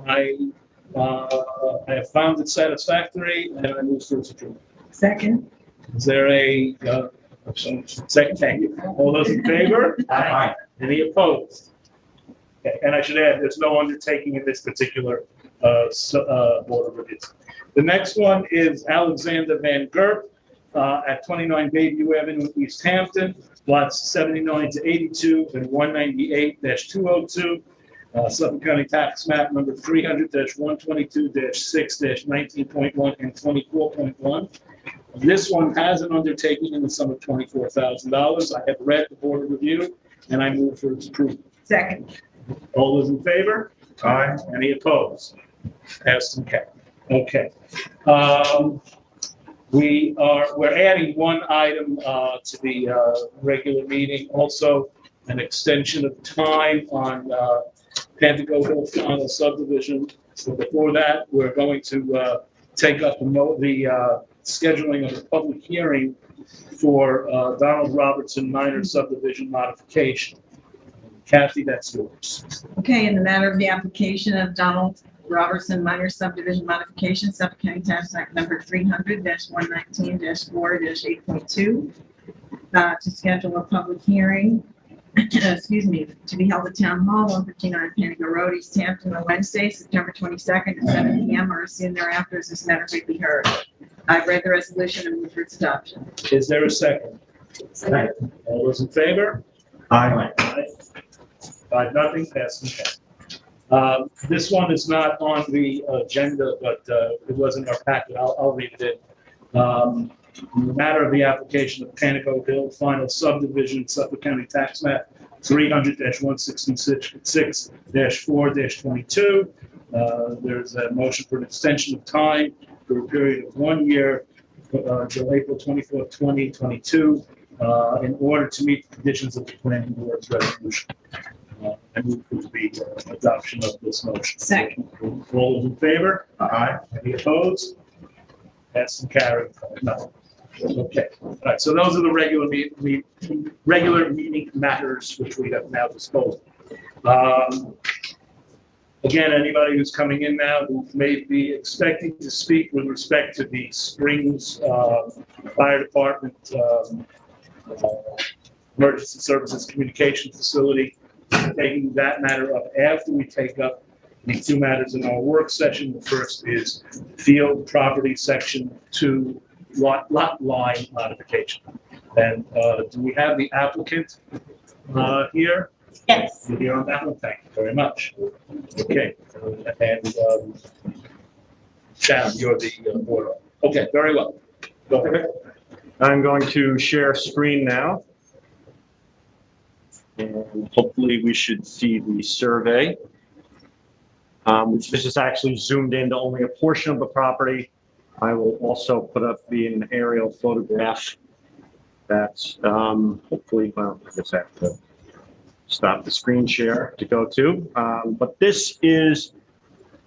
I have found it satisfactory, and I move for its approval. Second. Is there a second? Thank you. All those in favor? Aye. Any opposed? Okay, and I should add, there's no undertaking in this particular board of reviews. The next one is Alexander Van Gurp at 29 Bayview Avenue, East Hampton, lots 79 to 82 and 198-202. Suffolk County Tax Map number 300-122-6-19.1 and 24.1. This one has an undertaking in the sum of $24,000. I have read the board of review, and I move for its approval. Second. All those in favor? Aye. Any opposed? Passed and carried. Okay. We're adding one item to the regular meeting. Also, an extension of time on Pantego Hill final subdivision. So before that, we're going to take up the scheduling of a public hearing for Donald Robertson minor subdivision modification. Kathy, that's yours. Okay, in the matter of the application of Donald Robertson minor subdivision modification, Suffolk County Tax Act number 300-119-4-8.2, to schedule a public hearing, excuse me, to be held at Town Hall, 159 Pantego Road, East Hampton, on Wednesday, September 22nd at 7 p.m. or as soon thereafter as this matter may be heard. I've read the resolution and move for its adoption. Is there a second? Second. All those in favor? Aye. 5-0, passing. This one is not on the agenda, but it was in our packet. I'll read it in. In the matter of the application of Pantego Hill final subdivision, Suffolk County Tax Map 300-166-4-22. There's a motion for an extension of time for a period of 1 year until April 24th, 2022, in order to meet the conditions of the planning board's resolution. I move for the adoption of this motion. Second. All those in favor? Aye. Any opposed? Passed and carried. No. Okay. All right. So those are the regular meeting matters which we have now disposed of. Again, anybody who's coming in now who may be expecting to speak with respect to the Springs Fire Department Emergency Services Communication Facility, taking that matter up after we take up the two matters in our work session. The first is field property section 2 lot line modification. And do we have the applicant here? Yes. You're here on that one. Thank you very much. Okay. And Sharon, you're the board. Okay, very well. Go ahead. I'm going to share screen now. And hopefully we should see the survey. This is actually zoomed into only a portion of the property. I will also put up an aerial photograph that's hopefully, well, I guess I have to stop the screen share to go to. But this is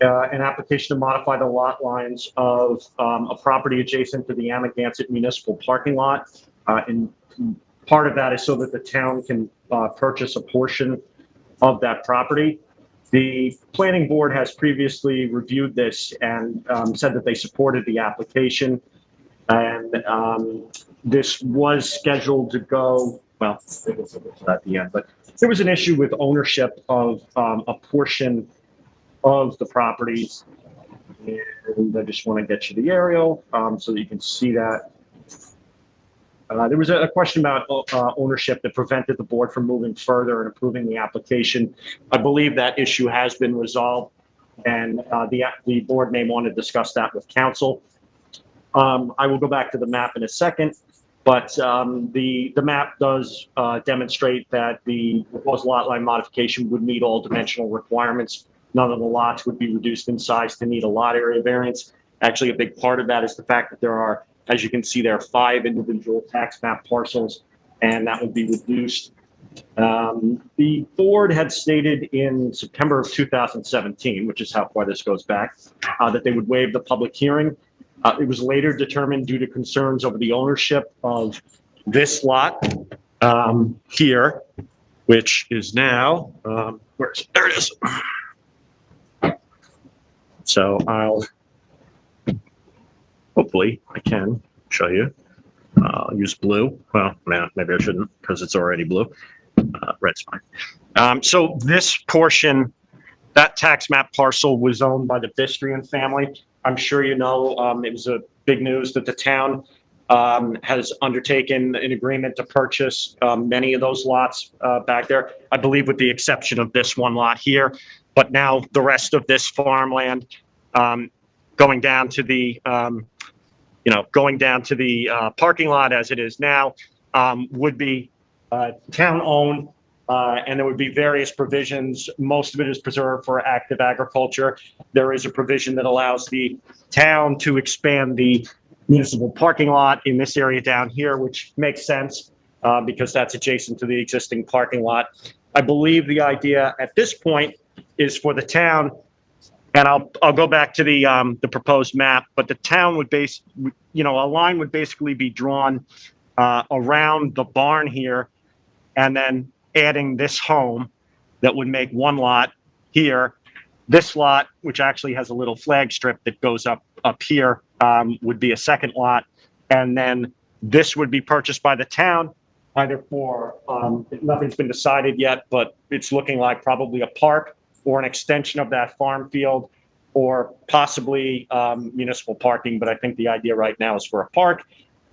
an application to modify the lot lines of a property adjacent to the Amagansett Municipal parking lot. And part of that is so that the town can purchase a portion of that property. The planning board has previously reviewed this and said that they supported the application. And this was scheduled to go, well, it was at the end, but there was an issue with ownership of a portion of the properties. And I just want to get you the aerial so that you can see that. There was a question about ownership that prevented the board from moving further and approving the application. I believe that issue has been resolved, and the board may want to discuss that with council. I will go back to the map in a second, but the map does demonstrate that the proposed lot line modification would meet all dimensional requirements. None of the lots would be reduced in size to need a lot area variance. Actually, a big part of that is the fact that there are, as you can see, there are 5 individual tax map parcels, and that would be reduced. The board had stated in September of 2017, which is how far this goes back, that they would waive the public hearing. It was later determined due to concerns over the ownership of this lot here, which is now, there it is. So hopefully I can show you. I'll use blue. Well, no, maybe I shouldn't because it's already blue. Red's fine. So this portion, that tax map parcel was owned by the Bistrian family. I'm sure you know, it was a big news that the town has undertaken an agreement to purchase many of those lots back there, I believe with the exception of this one lot here. But now the rest of this farmland going down to the, parking lot as it is now would be town-owned. And there would be various provisions. Most of it is preserved for active agriculture. There is a provision that allows the town to expand the municipal parking lot in this area down here, which makes sense because that's adjacent to the existing parking lot. I believe the idea at this point is for the town, and I'll go back to the proposed map, but the town would a line would basically be drawn around the barn here, and then adding this home that would make one lot here. This lot, which actually has a little flag strip that goes up here, would be a second lot. And then this would be purchased by the town, either for, nothing's been decided yet, but it's looking like probably a park or an extension of that farm field, or possibly municipal parking. But I think the idea right now is for a park.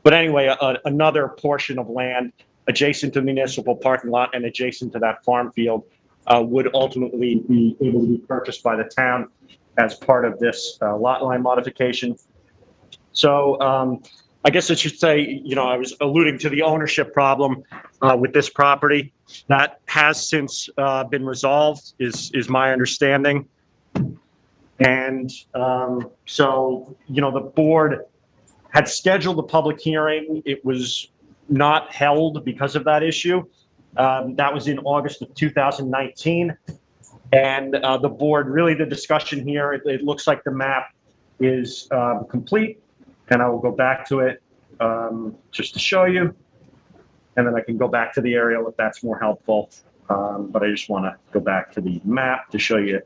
But anyway, another portion of land adjacent to the municipal parking lot and adjacent to that farm field would ultimately be able to be purchased by the town as part of this lot line modification. So I guess I should say, I was alluding to the ownership problem with this property. That has since been resolved, is my understanding. And so, the board had scheduled a public hearing. It was not held because of that issue. That was in August of 2019. And the board, really the discussion here, it looks like the map is complete. And I will go back to it just to show you. And then I can go back to the aerial if that's more helpful. But I just want to go back to the map to show you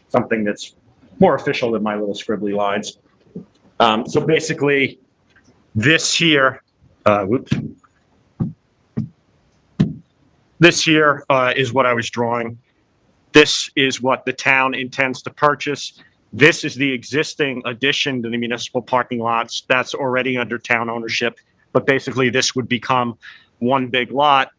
something that's more official than my little scribbly lines. So basically, this here, this here is what I was drawing. This is what the town intends to purchase. This is the existing addition to the municipal parking lots that's already under town ownership. But basically, this would become one big lot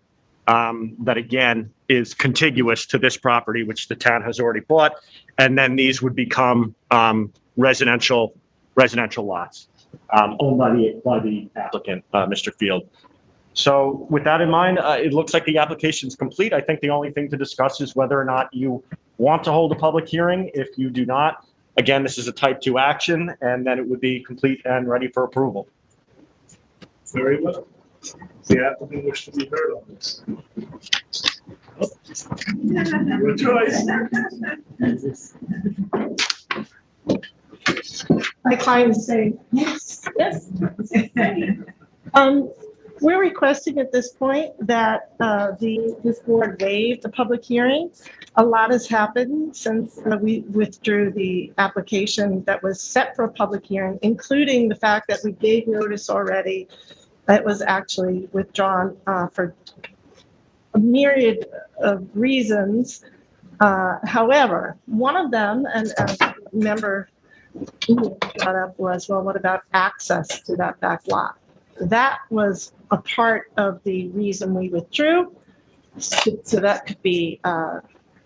that, again, is contiguous to this property, which the town has already bought. And then these would become residential lots owned by the applicant, Mr. Field. So with that in mind, it looks like the application is complete. I think the only thing to discuss is whether or not you want to hold a public hearing. If you do not, again, this is a type 2 action, and then it would be complete and ready for approval. Very well. The applicant wishes to be heard on this. Your choice. My client is saying, yes, yes. We're requesting at this point that this board waive the public hearing. A lot has happened since we withdrew the application that was set for a public hearing, including the fact that we gave notice already. It was actually withdrawn for a myriad of reasons. However, one of them, and member brought up was, well, what about access to that back lot? That was a part of the reason we withdrew, so that could be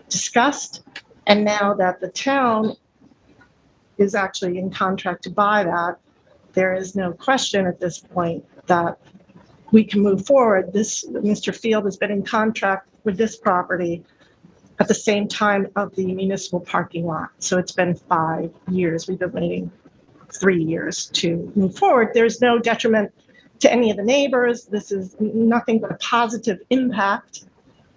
discussed. And now that the town is actually in contract to buy that, there is no question at this point that we can move forward. Mr. Field has been in contract with this property at the same time of the municipal parking lot. So it's been 5 years. We've been waiting 3 years to move forward. There's no detriment to any of the neighbors. This is nothing but a positive impact,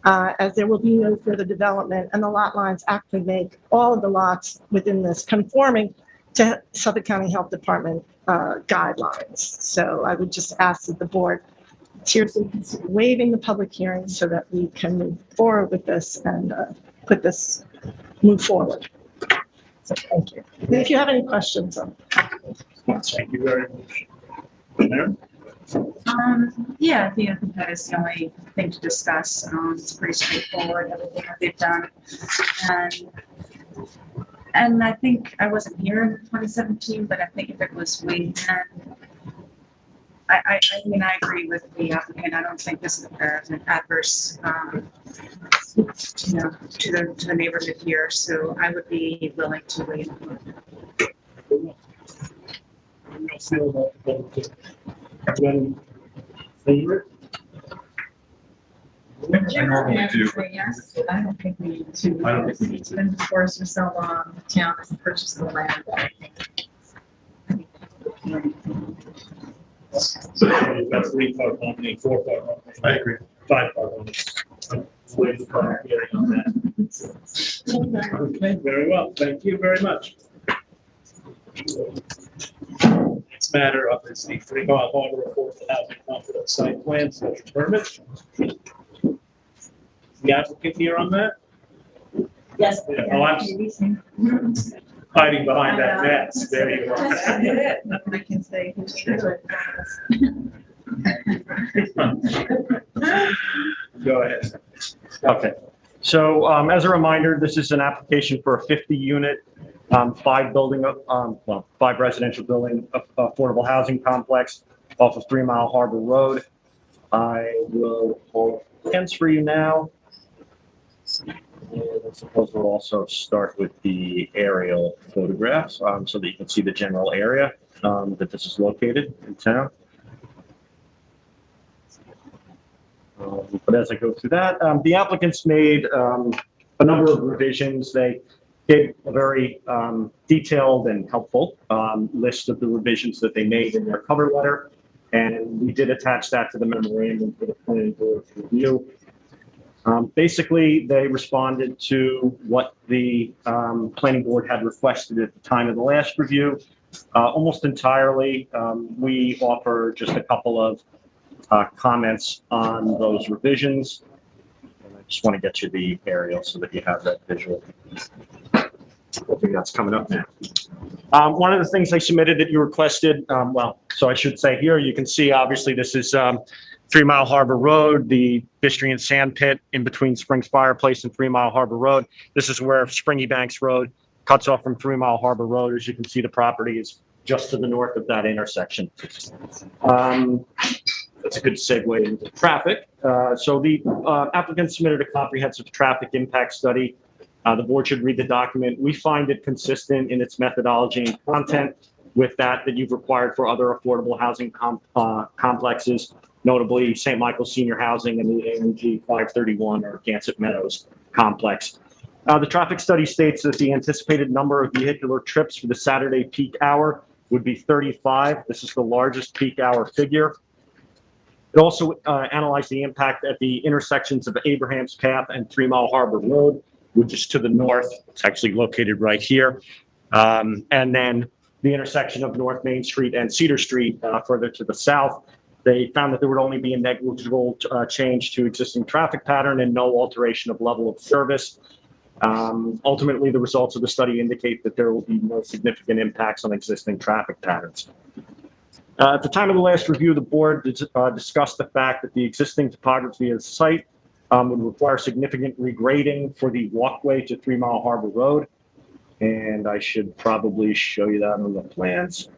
as there will be no further development, and the lot lines actually make all of the lots within this conforming to Suffolk County Health Department guidelines. So I would just ask that the board seriously consider waiving the public hearing so that we can move forward with this and move forward. Thank you. And if you have any questions, Thank you very much. Mayor? Yeah, I think that is the only thing to discuss. It's pretty straightforward, everything that they've done. And I think I wasn't here in 2017, but I think if it was way then, I mean, I agree with the applicant. I don't think this is an adverse, to the neighborhood here. So I would be willing to wait. I feel that when favorite. I normally do. Yes, I don't think we need to. I don't think we need It's been enforced for so long. The town has purchased the land. So you've got 3-part harmony, 4-part harmony. I agree. 5-part harmony. Wait for public hearing on that. Okay, very well. Thank you very much. Next matter up is the 3 Mile Harbor Affordable Housing Complex Site Plan Special Permit. The applicant here on that? Yes. Yeah, oh, I'm hiding behind that mask. There you are. I can say who's true. Go ahead. Okay. So as a reminder, this is an application for a 50-unit, 5 residential building, affordable housing complex off of 3 Mile Harbor Road. I will hold hands for you now. And I suppose we'll also start with the aerial photographs so that you can see the general area that this is located in town. But as I go through that, the applicants made a number of revisions. They gave a very detailed and helpful list of the revisions that they made in their cover letter. And we did attach that to the memorandum for the planning board review. Basically, they responded to what the planning board had requested at the time of the last review. Almost entirely, we offer just a couple of comments on those revisions. And I just want to get you the aerial so that you have that visual. Hopefully that's coming up now. One of the things they submitted that you requested, so I should say here, you can see obviously this is 3 Mile Harbor Road, the Bistrian Sand Pit in between Springs Fireplace and 3 Mile Harbor Road. This is where Springy Banks Road cuts off from 3 Mile Harbor Road. As you can see, the property is just to the north of that intersection. That's a good segue into traffic. So the applicant submitted a comprehensive traffic impact study. The board should read the document. We find it consistent in its methodology and content with that you've required for other affordable housing complexes, notably St. Michael's Senior Housing and the AMG 531 or Gansett Meadows complex. The traffic study states that the anticipated number of vehicular trips for the Saturday peak hour would be 35. This is the largest peak hour figure. It also analyzed the impact at the intersections of Abraham's Path and 3 Mile Harbor Road, which is to the north. It's actually located right here. And then the intersection of North Main Street and Cedar Street further to the south. They found that there would only be a negligible change to existing traffic pattern and no alteration of level of service. Ultimately, the results of the study indicate that there will be no significant impacts on existing traffic patterns. At the time of the last review, the board discussed the fact that the existing topography of the site would require significant regrading for the walkway to 3 Mile Harbor Road. And I should probably show you that on the plans.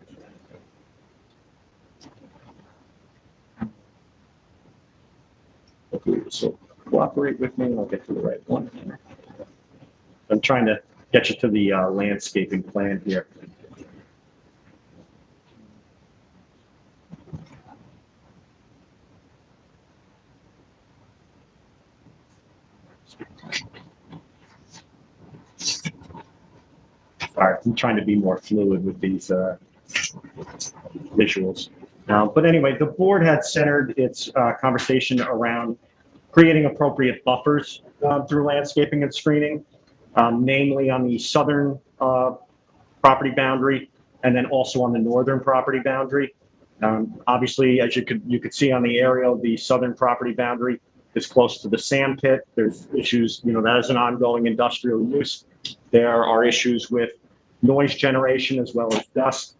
Hopefully this will cooperate with me and I'll get to the right one. I'm trying to get you to the landscaping plan here. All right, I'm trying to be more fluid with these visuals. But anyway, the board had centered its conversation around creating appropriate buffers through landscaping and screening, namely on the southern property boundary and then also on the northern property boundary. Obviously, as you could see on the aerial, the southern property boundary is close to the sand pit. There's issues, that is an ongoing industrial use. There are issues with noise generation as well as dust.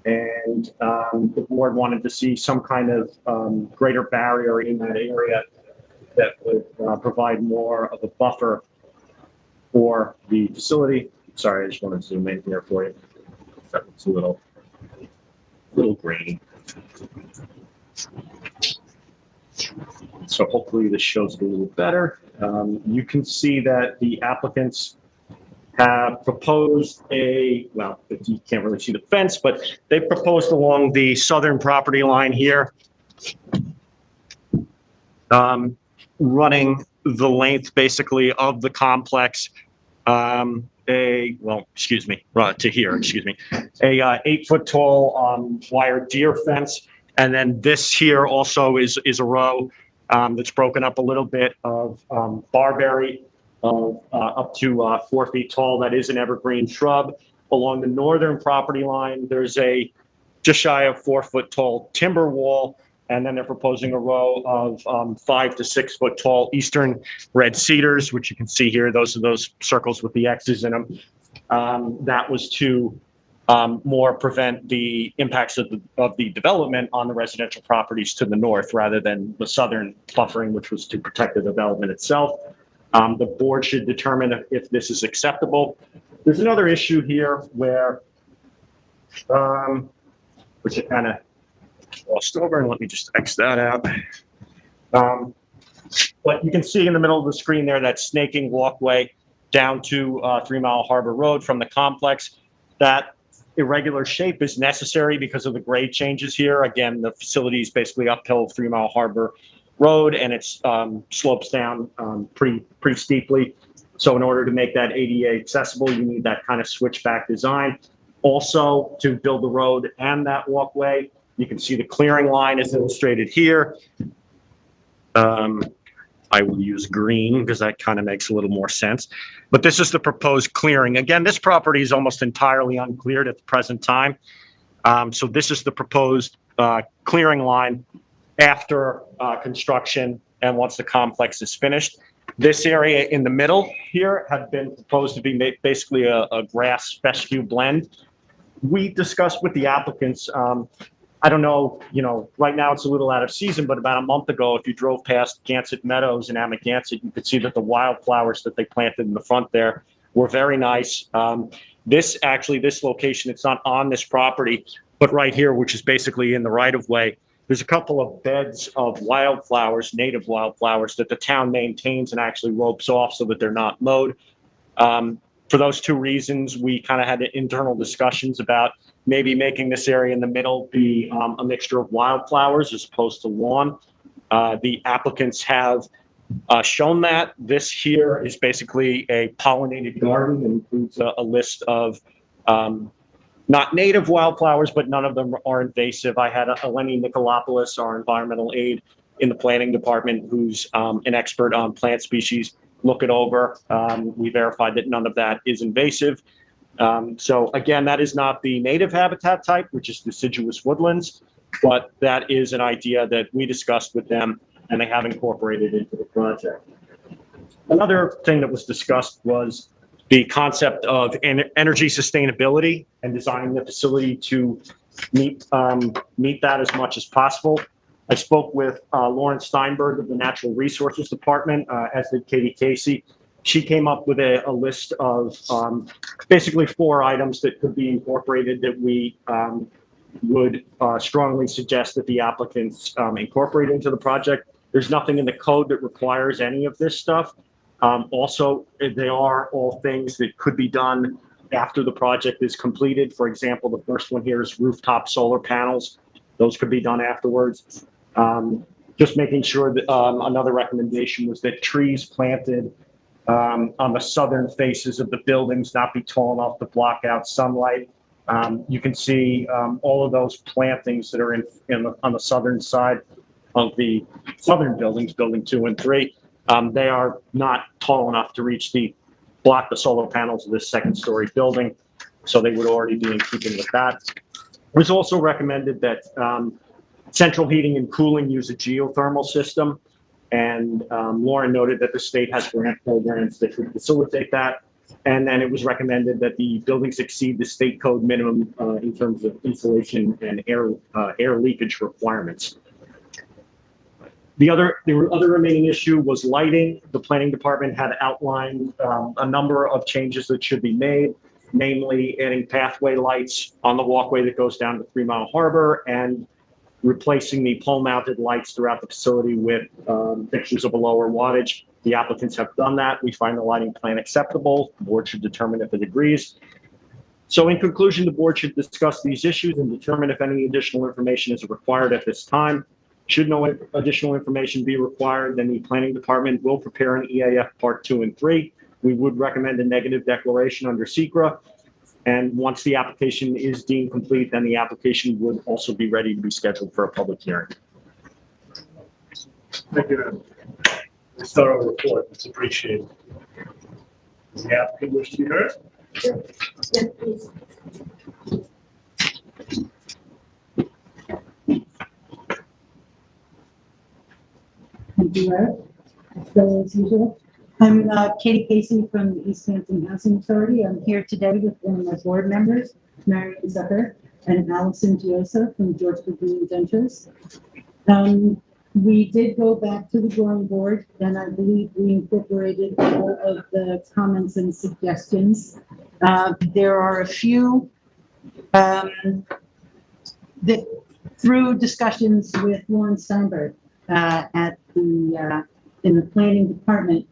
And the board wanted to see some kind of greater barrier in that area that would provide more of a buffer for the facility. Sorry, I just want to zoom in here for you. That looks a little grainy. So hopefully this shows it a little better. You can see that the applicants have proposed well, you can't really see the fence, but they proposed along the southern property line here, running the length basically of the complex, to here, a 8-foot tall wire deer fence. And then this here also is a row that's broken up a little bit of barberry up to 4 feet tall. That is an evergreen shrub. Along the northern property line, there's a just shy of 4 foot tall timber wall. And then they're proposing a row of 5 to 6 foot tall eastern red cedars, which you can see here. Those are those circles with the X's in them. That was to more prevent the impacts of the development on the residential properties to the north, rather than the southern buffering, which was to protect the development itself. The board should determine if this is acceptable. There's another issue here where, which I kind of glossed over, and let me just X that out. But you can see in the middle of the screen there that snaking walkway down to 3 Mile Harbor Road from the complex. That irregular shape is necessary because of the grade changes here. Again, the facility is basically uphill 3 Mile Harbor Road, and it slopes down pretty steeply. So in order to make that ADA accessible, you need that kind of switchback design. Also, to build the road and that walkway, you can see the clearing line is illustrated here. I will use green because that kind of makes a little more sense. But this is the proposed clearing. Again, this property is almost entirely uncleared at the present time. So this is the proposed clearing line after construction and once the complex is finished. This area in the middle here had been proposed to be basically a grass fescue blend. We discussed with the applicants, I don't know, right now it's a little out of season, but about a month ago, if you drove past Gansett Meadows in Amagansett, you could see that the wildflowers that they planted in the front there were very nice. This location, it's not on this property, but right here, which is basically in the right of way, there's a couple of beds of wildflowers, native wildflowers, that the town maintains and actually ropes off so that they're not mowed. For those two reasons, we kind of had internal discussions about maybe making this area in the middle be a mixture of wildflowers as opposed to lawn. The applicants have shown that. This here is basically a pollinated garden. It includes a list of not native wildflowers, but none of them are invasive. I had Eleni Nikolopoulos, our environmental aide in the planning department, who's an expert on plant species, look it over. We verified that none of that is invasive. So again, that is not the native habitat type, which is deciduous woodlands, but that is an idea that we discussed with them and they have incorporated into the project. Another thing that was discussed was the concept of energy sustainability and designing the facility to meet that as much as possible. I spoke with Lauren Steinberg of the Natural Resources Department, as did Katie Casey. She came up with a list of basically 4 items that could be incorporated that we would strongly suggest that the applicants incorporate into the project. There's nothing in the code that requires any of this stuff. Also, they are all things that could be done after the project is completed. For example, the first one here is rooftop solar panels. Those could be done afterwards. Just making sure that another recommendation was that trees planted on the southern faces of the buildings not be tall enough to block out sunlight. You can see all of those plantings that are on the southern side of the southern buildings, building 2 and 3. They are not tall enough to block the solar panels of this 2nd-story building, so they would already be in keeping with that. It was also recommended that central heating and cooling use a geothermal system, and Lauren noted that the state has grant programs that could facilitate that. And then it was recommended that the buildings exceed the state code minimum in terms of insulation and air leakage requirements. The other remaining issue was lighting. The planning department had outlined a number of changes that should be made, namely adding pathway lights on the walkway that goes down to 3 Mile Harbor and replacing the pole-mounted lights throughout the facility with fixtures of a lower wattage. The applicants have done that. We find the lighting plan acceptable. The board should determine if it agrees. So in conclusion, the board should discuss these issues and determine if any additional information is required at this time. Should no additional information be required, then the planning department will prepare an EAF Part 2 and 3. We would recommend a negative declaration under SECRA. And once the application is deemed complete, then the application would also be ready to be scheduled for a public hearing. Thank you. This thorough report, it's appreciated. Does the applicant wish to be heard? Sure. Yes, please. Thank you, Eric. So as usual, I'm Katie Casey from the East Hampton Housing Authority. I'm here today with one of my board members, Marion Zucker, and Allison Giosa from Georgia Green Ventures. We did go back to the drawing board, and I believe we incorporated all of the comments and suggestions. There are a few that through discussions with Lauren Steinberg in the planning department,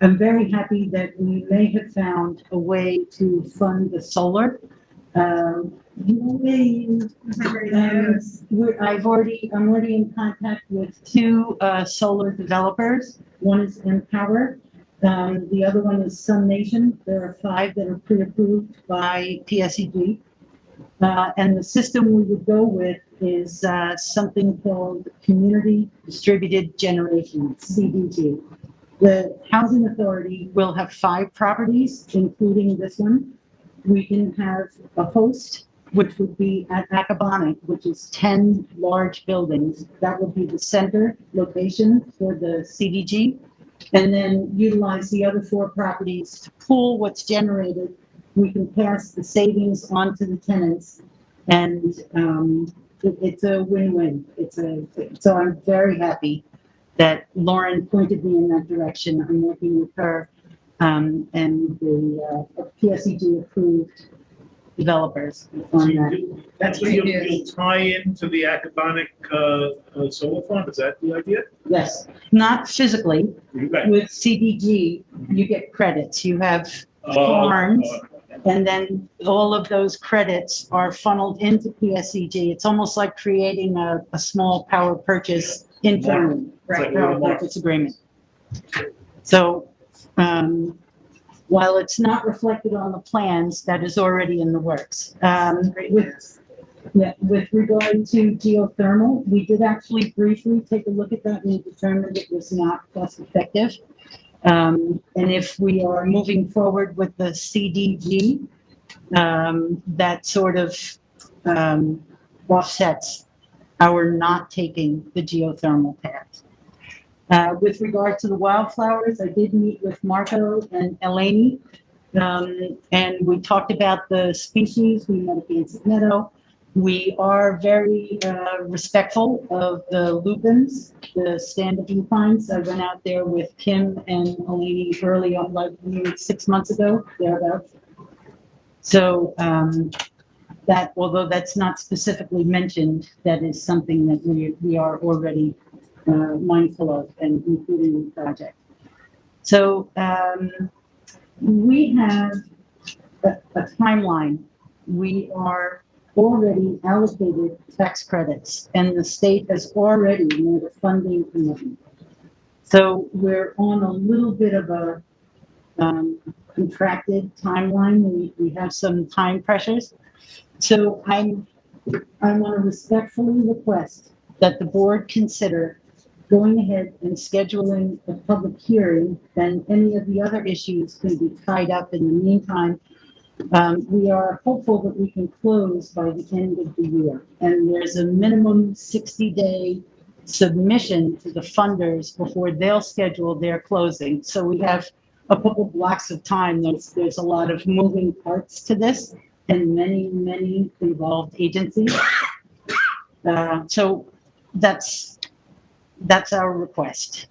I'm very happy that we may have found a way to fund the solar. I'm already in contact with 2 solar developers. One is Empower. The other one is Sun Nation. There are 5 that are pre-approved by PSEG. And the system we would go with is something called Community Distributed Generation, CDG. The Housing Authority will have 5 properties, including this one. We can have a host, which would be at Amagansett, which is 10 large buildings. That would be the center location for the CDG. And then utilize the other 4 properties to pool what's generated. We can pass the savings on to the tenants, and it's a win-win. So I'm very happy that Lauren pointed me in that direction. I'm working with her and the PSEG approved developers on that. That's great you'll news. tie into the Amagansett solar farm. Is that the idea? Yes, not physically. Okay. With CDG, you get credits. You have farms. And then all of those credits are funneled into PSEG. It's almost like creating a small power purchase internally, Right. power purchase agreement. So while it's not reflected on the plans, that is already in the works. With regard to geothermal, we did actually briefly take a look at that and determined it was not cost effective. And if we are moving forward with the CDG, that sort of offsets our not taking the geothermal path. With regard to the wildflowers, I did meet with Marco and Eleni, and we talked about the species. We met at Gansett Meadow. We are very respectful of the lupins, the standard lupines. I went out there with Kim and Eleni early on, like 6 months ago, thereabouts. So that, although that's not specifically mentioned, that is something that we are already mindful of and including in the project. So we have a timeline. We are already allocated tax credits, and the state has already made a funding commitment. So we're on a little bit of a contracted timeline. We have some time pressures. So I want to respectfully request that the board consider going ahead and scheduling a public hearing, and any of the other issues can be tied up in the meantime. We are hopeful that we can close by the end of the year, and there's a minimum 60-day submission to the funders before they'll schedule their closing. So we have a couple blocks of time. There's a lot of moving parts to this and many involved agencies. So that's our request.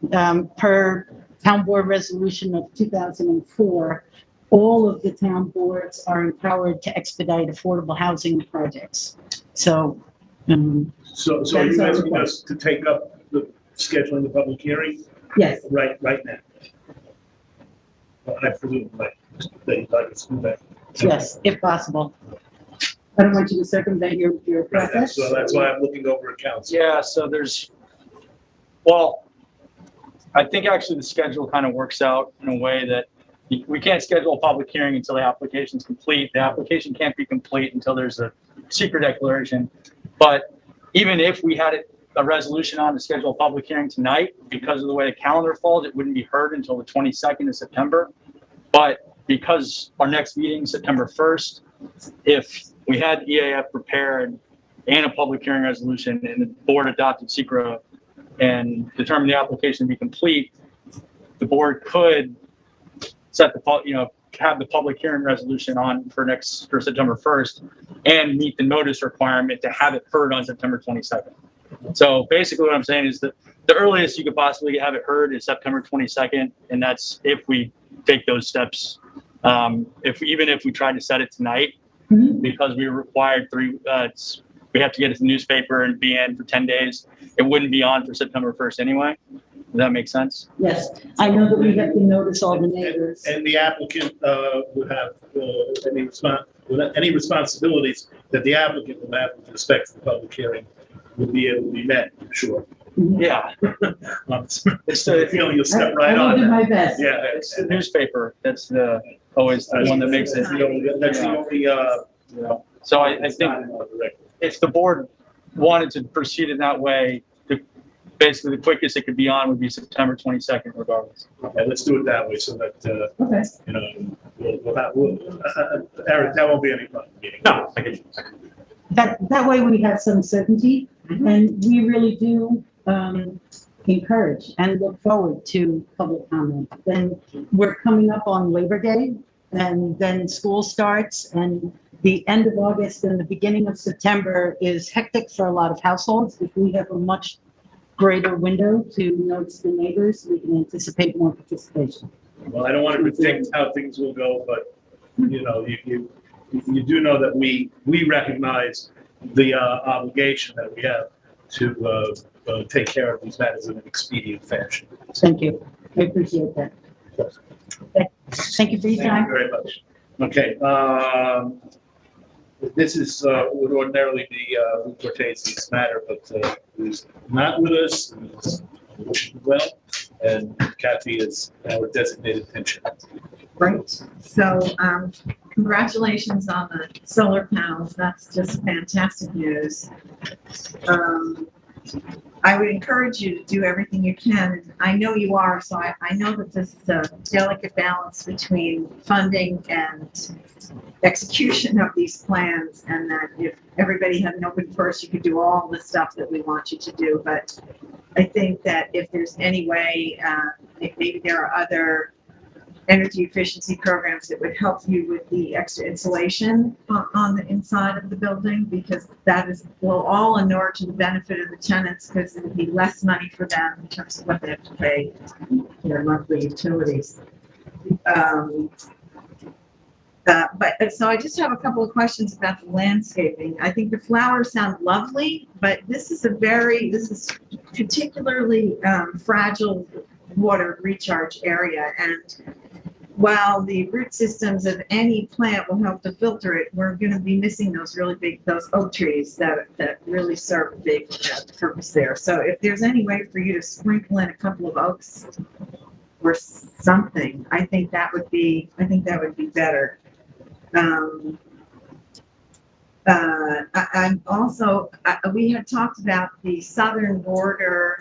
Per Town Board Resolution of 2004, all of the town boards are empowered to expedite affordable housing projects. So, So are That's you our asking request. us to take up the scheduling the public hearing yes, right now? Well, I presume that you'd like us to do that. yes, if possible. I don't want you to circumvent your Right, process. so that's why I'm looking over at council. Yeah, so well, I think actually the schedule kind of works out in a way that we can't schedule a public hearing until the application's complete. The application can't be complete until there's a secret declaration. But even if we had a resolution on to schedule a public hearing tonight, because of the way the calendar falls, it wouldn't be heard until the 22nd of September. But because our next meeting is September 1st, if we had EAF prepared and a public hearing resolution and the board adopted secret and determined the application to be complete, the board could set have the public hearing resolution on for September 1st and meet the notice requirement to have it heard on September 22nd. So basically what I'm saying is that the earliest you could possibly have it heard is September 22nd, and that's if we take those steps. Even if we tried to set it tonight, because we required we have to get it to the newspaper and be in for 10 days, it wouldn't be on for September 1st anyway. Does that make sense? Yes, I know that we have to notice all the neighbors. And the applicant would have any responsibilities that the applicant would have with respect to the public hearing would be able to be met, I'm sure. Yeah. It's the feeling you'll step right I will do on. my best. Yeah, It's the newspaper. That's always the one that makes it. That's the only, So I think if the board wanted to proceed in that way, basically the quickest it could be on would be September 22nd regardless. Okay, let's do it that way so that, Okay. Eric, that won't be any problem. No, I get you. That way we have some certainty, and we really do encourage and look forward to public comment. Then we're coming up on Labor Day, and then school starts, and the end of August and the beginning of September is hectic for a lot of households. If we have a much greater window to notice the neighbors, we can anticipate more participation. Well, I don't want to predict how things will go, but, you do know that we recognize the obligation that we have to take care of these matters in an expedient fashion. Thank you. I appreciate that. Thank you for your Thank you time. very much. Okay, this is, would ordinarily be, Lou Cortese's matter, but, he's not with us, he's wishing well, and Kathy is our designated pension. Right, so, congratulations on the solar panels, that's just fantastic news. I would encourage you to do everything you can, and I know you are, so I know that this is a delicate balance between funding and execution of these plans, and that if everybody had an open purse, you could do all the stuff that we want you to do, but I think that if there's any way, if maybe there are other energy efficiency programs that would help you with the extra insulation on the inside of the building, because that will all inure to the benefit of the tenants, because it would be less money for them in terms of what they have to pay their monthly utilities. But so I just have a couple of questions about the landscaping. I think the flowers sound lovely, but this is particularly fragile water recharge area, and while the root systems of any plant will help to filter it, we're going to be missing those oak trees that really serve a big purpose there. So if there's any way for you to sprinkle in a couple of oaks or something, I think that would be better. I'm also, we had talked about the southern border.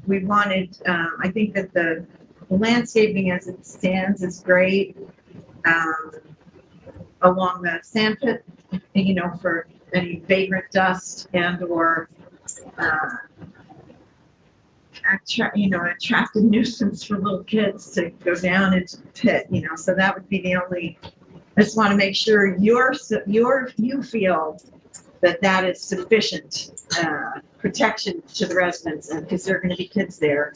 We wanted, I think that the landscaping as it stands is great along the sand pit, for any vagrant dust and or attractive nuisance for little kids to go down into the pit, so that would be the only, I just want to make sure you feel that is sufficient, protection to the residents, and because there are going to be kids there.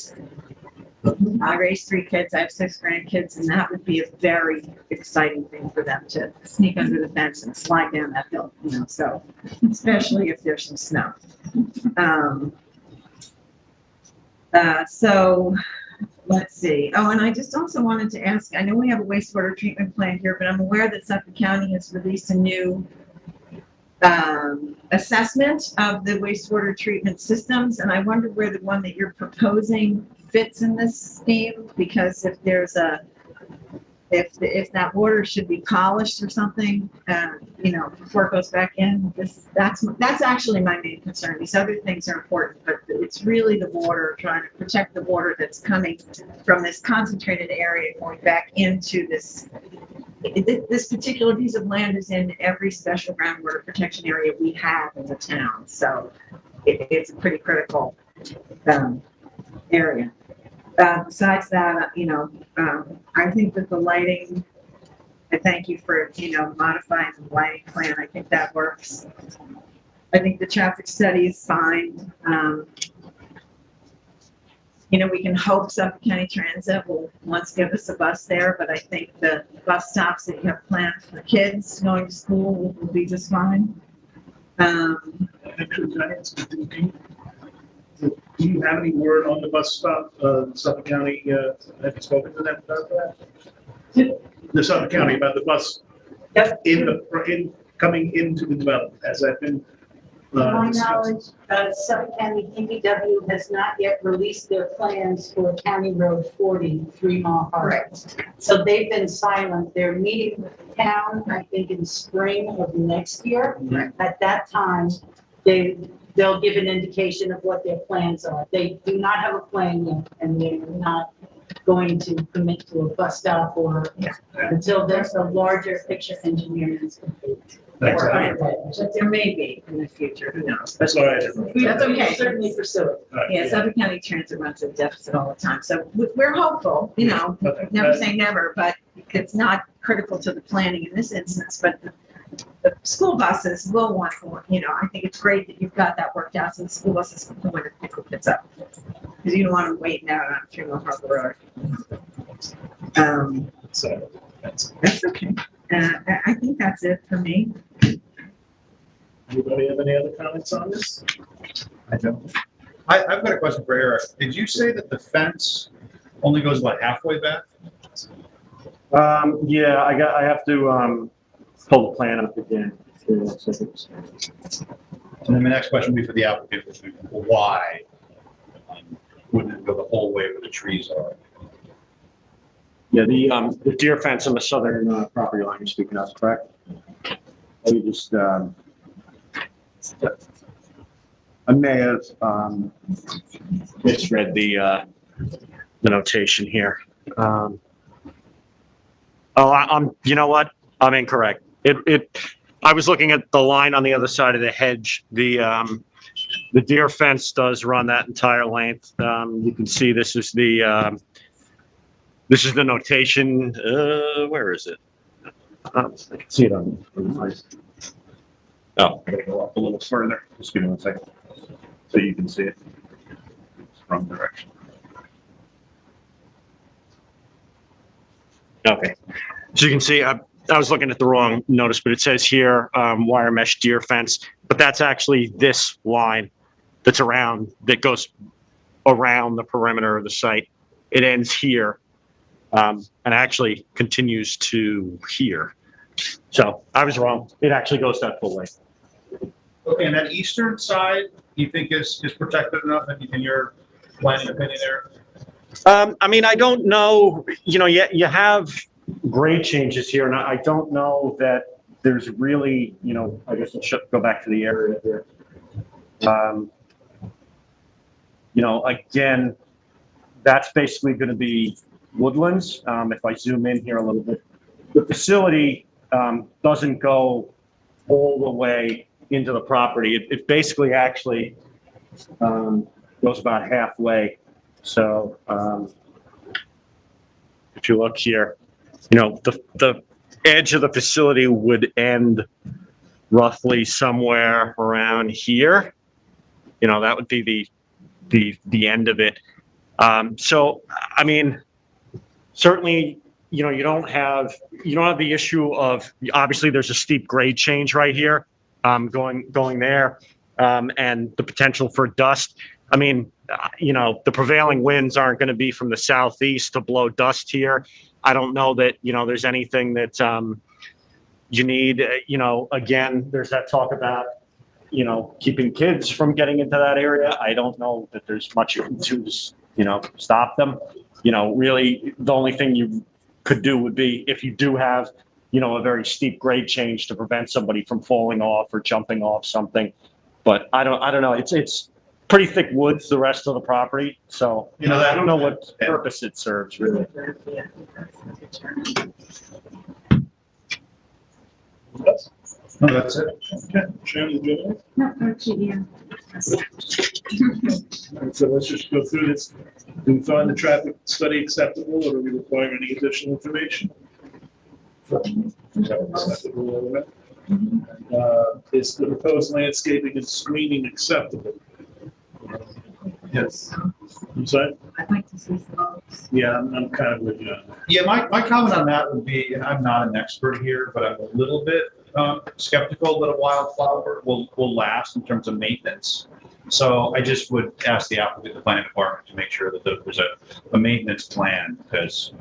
I raised 3 kids, I have 6 grandkids, and that would be a very exciting thing for them to sneak under the fence and slide down that hill, so, especially if there's some snow. So, let's see. Oh, and I just also wanted to ask, I know we have a wastewater treatment plant here, but I'm aware that Suffolk County has released a new assessment of the wastewater treatment systems, and I wonder where the one that you're proposing fits in this scheme, because if there's if that water should be polished or something, before it goes back in, that's actually my main concern. These other things are important, but it's really the water, trying to protect the water that's coming from this concentrated area going back into this particular piece of land is in every special groundwater protection area we have in the town. So it's a pretty critical area. Besides that, I think that the lighting, I thank you for, modifying the lighting plan. I think that works. I think the traffic study is fine. We can hope Suffolk County Transit will once give us a bus there, but I think the bus stops that you have planned for kids going to school will be just fine. Actually, can I ask, do you have any word on the bus stop, Suffolk County, have you spoken to them about that? The Suffolk County about the bus coming into the development, has that been? To my knowledge, Suffolk County DPW has not yet released their plans for County Road 40, 3 Mile Harbor. Correct. So they've been silent. They're meeting with the town, I think, in spring of next year. Right. At that time, they'll give an indication of what their plans are. They do not have a plan yet, and they're not going to commit to a bus stop until there's a larger picture engineering is complete. Thanks. But there may be in the future, who knows? That's all right. That's okay. Certainly pursue it. Yeah, Suffolk County Transit runs a deficit all the time, so we're hopeful, never say never, but it's not critical to the planning in this instance, but the school buses will want more, I think it's great that you've got that worked out, so the school buses can come in and pick the kids up. Because you don't want them waiting out on 3 Mile Harbor Road. So, that's okay. I think that's it for me. Anybody have any other comments on this? I don't. I've got a question for Eric. Did you say that the fence only goes about halfway back? Yeah, I have to pull the plan up again. And then my next question would be for the applicant, which would be why wouldn't it go the whole way where the trees are? Yeah, the deer fence on the southern property line you're speaking of, correct? Let me just, I may have misread the notation here. You know what? I'm incorrect. I was looking at the line on the other side of the hedge. The deer fence does run that entire length. You can see this is the notation. Where is it? I can see it on. Oh, I gotta go up a little further. Just give me 1 second, so you can see it. It's wrong direction. Okay, so you can see I was looking at the wrong notice, but it says here wire mesh deer fence, but that's actually this line that goes around the perimeter of the site. It ends here. And actually continues to here. So I was wrong. It actually goes that full way. Okay, and that eastern side, you think is protected enough in your planning opinion there? I mean, I don't know, you have grade changes here, and I don't know that there's really, I guess I should go back to the area here. Again, that's basically going to be woodlands. If I zoom in here a little bit, the facility doesn't go all the way into the property. It basically actually goes about halfway So, if you look here, you know, the edge of the facility would end roughly somewhere around here. You know, that would be the end of it. So, I mean, certainly, you know, you don't have the issue of, obviously there's a steep grade change right here, going there, and the potential for dust. I mean, you know, the prevailing winds aren't going to be from the southeast to blow dust here. I don't know that, you know, there's anything that, you need, you know, again, there's that talk about, you know, keeping kids from getting into that area. I don't know that there's much you can do to, you know, stop them. You know, really, the only thing you could do would be if you do have, you know, a very steep grade change to prevent somebody from falling off or jumping off something. But I don't know. It's pretty thick woods, the rest of the property. So, you know, I don't know what purpose it serves really. No, that's it. Okay, Chairman, do you No, actually, yeah. have? So let's just go through this. Do we find the traffic study acceptable, or do we require any additional information? Acceptable, all right. Is the proposed landscaping and screening acceptable? Yes. I'm sorry? I'd like to see some. Yeah, I'm kind of with you on that. Yeah, my comment on that would be, and I'm not an expert here, but I'm a little bit skeptical that a wildflower will last in terms of maintenance. So I just would ask the applicant, the planning department, to make sure that there's a maintenance plan, because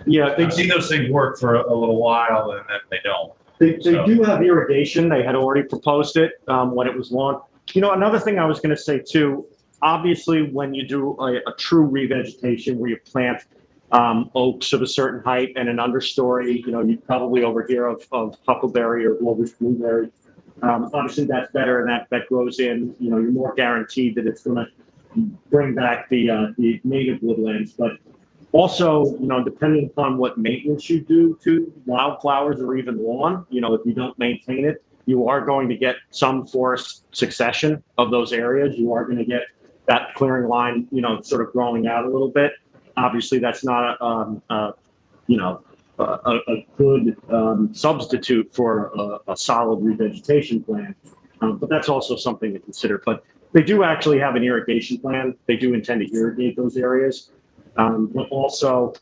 Yeah, I've seen those things work for a little while and then they don't. They do have irrigation. They had already proposed it when it was launched. You know, another thing I was going to say too, obviously when you do a true revegetation where you plant oaks of a certain height and an understory, you know, you probably over here of huckleberry or Glover's blueberry. Obviously that's better, and that grows in, you know, you're more guaranteed that it's going to bring back the native woodlands. But also, you know, depending upon what maintenance you do to wildflowers or even lawn, you know, if you don't maintain it, you are going to get some forest succession of those areas. You are going to get that clearing line, you know, sort of growing out a little bit. Obviously, that's not a good substitute for a solid revegetation plan, but that's also something to consider. But they do actually have an irrigation plan. They do intend to irrigate those areas. But also,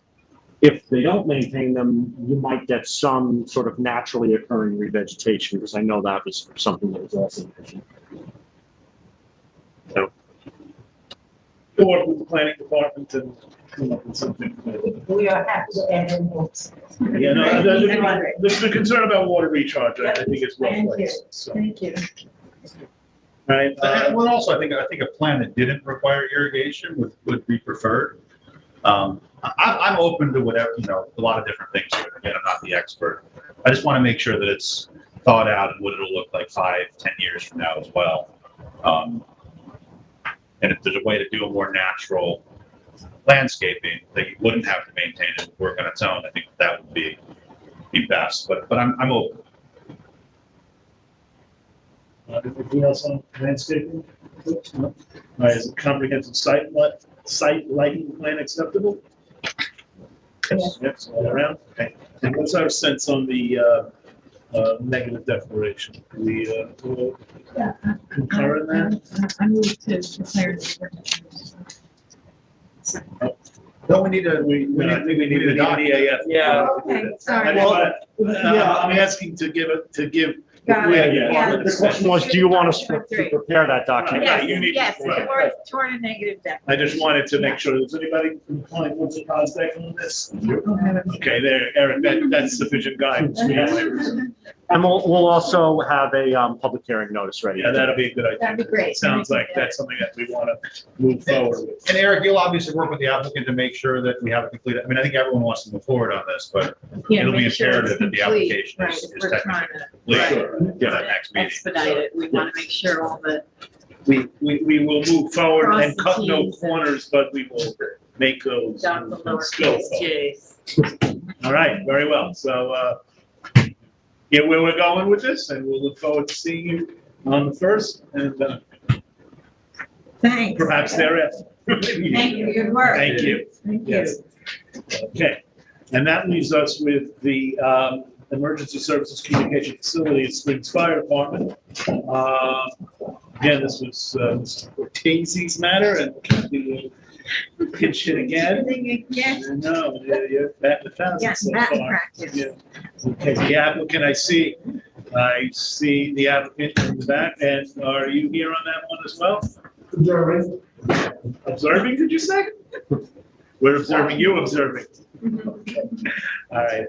if they don't maintain them, you might get some sort of naturally occurring revegetation, because I know that was something that was also mentioned. So, Or with the planning department and come up with something. We are happy to add in notes. Yeah, no, the concern about water recharge, I think is well Thank you. placed. So, Thank you. right. Well, also, I think a plan that didn't require irrigation would be preferred. I'm open to whatever, you know, a lot of different things here. Again, I'm not the expert. I just want to make sure that it's thought out and what it'll look like 5-10 years from now as well. And if there's a way to do a more natural landscaping that you wouldn't have to maintain it, work on its own, I think that would be best. But I'm open. Anything else on landscaping? No. All right, is a comprehensive site lighting plan acceptable? Yes, all around. Okay. And what's our sense on the negative declaration? Do we concur in that? I move to declare. Don't we need to? We need an EAF. Yeah. Okay, I sorry. just I'm asking to give. Got it. yeah. The question was, do you want us to prepare that document? Yeah, Yes, you need to- yes, right. toward a negative deck. I just wanted to make sure. Does anybody from the client wants to contact on this? Okay, there, Eric, that's sufficient guidance. And we'll also have a public hearing notice ready. Yeah, that'll be a good idea. That'd be great. Sounds like that's something that we want to move forward with. And Eric, you'll obviously work with the applicant to make sure that we have a complete, I mean, I think everyone wants to move forward on this, but Yeah, it'll be make sure it's imperative that the complete, application right, is if we're trying technically to complete for that next meeting. expedite it. We want to make sure all the, We will move forward and Cross cut the no Ts. corners, but we will make those. down the and still lowercase follow. j's. All right, very well. So, yeah, where we're going with this, and we'll look forward to seeing you on the first, and Thanks. perhaps thereafter. Thank you for your work. Thank you. Thank you. Yes. Okay, and that leaves us with the Emergency Services Communication Facility at Springs Fire Department. Again, this was Mr. Cortese's matter, and we pitched it again. Yes. I know, you're batting 1,000 Yes, so batting far. practice. Yeah. Okay, the applicant, I see the applicant in the back, and are you here on that one as well? Observing. Observing, did you say? We're observing you observing. Okay. All right.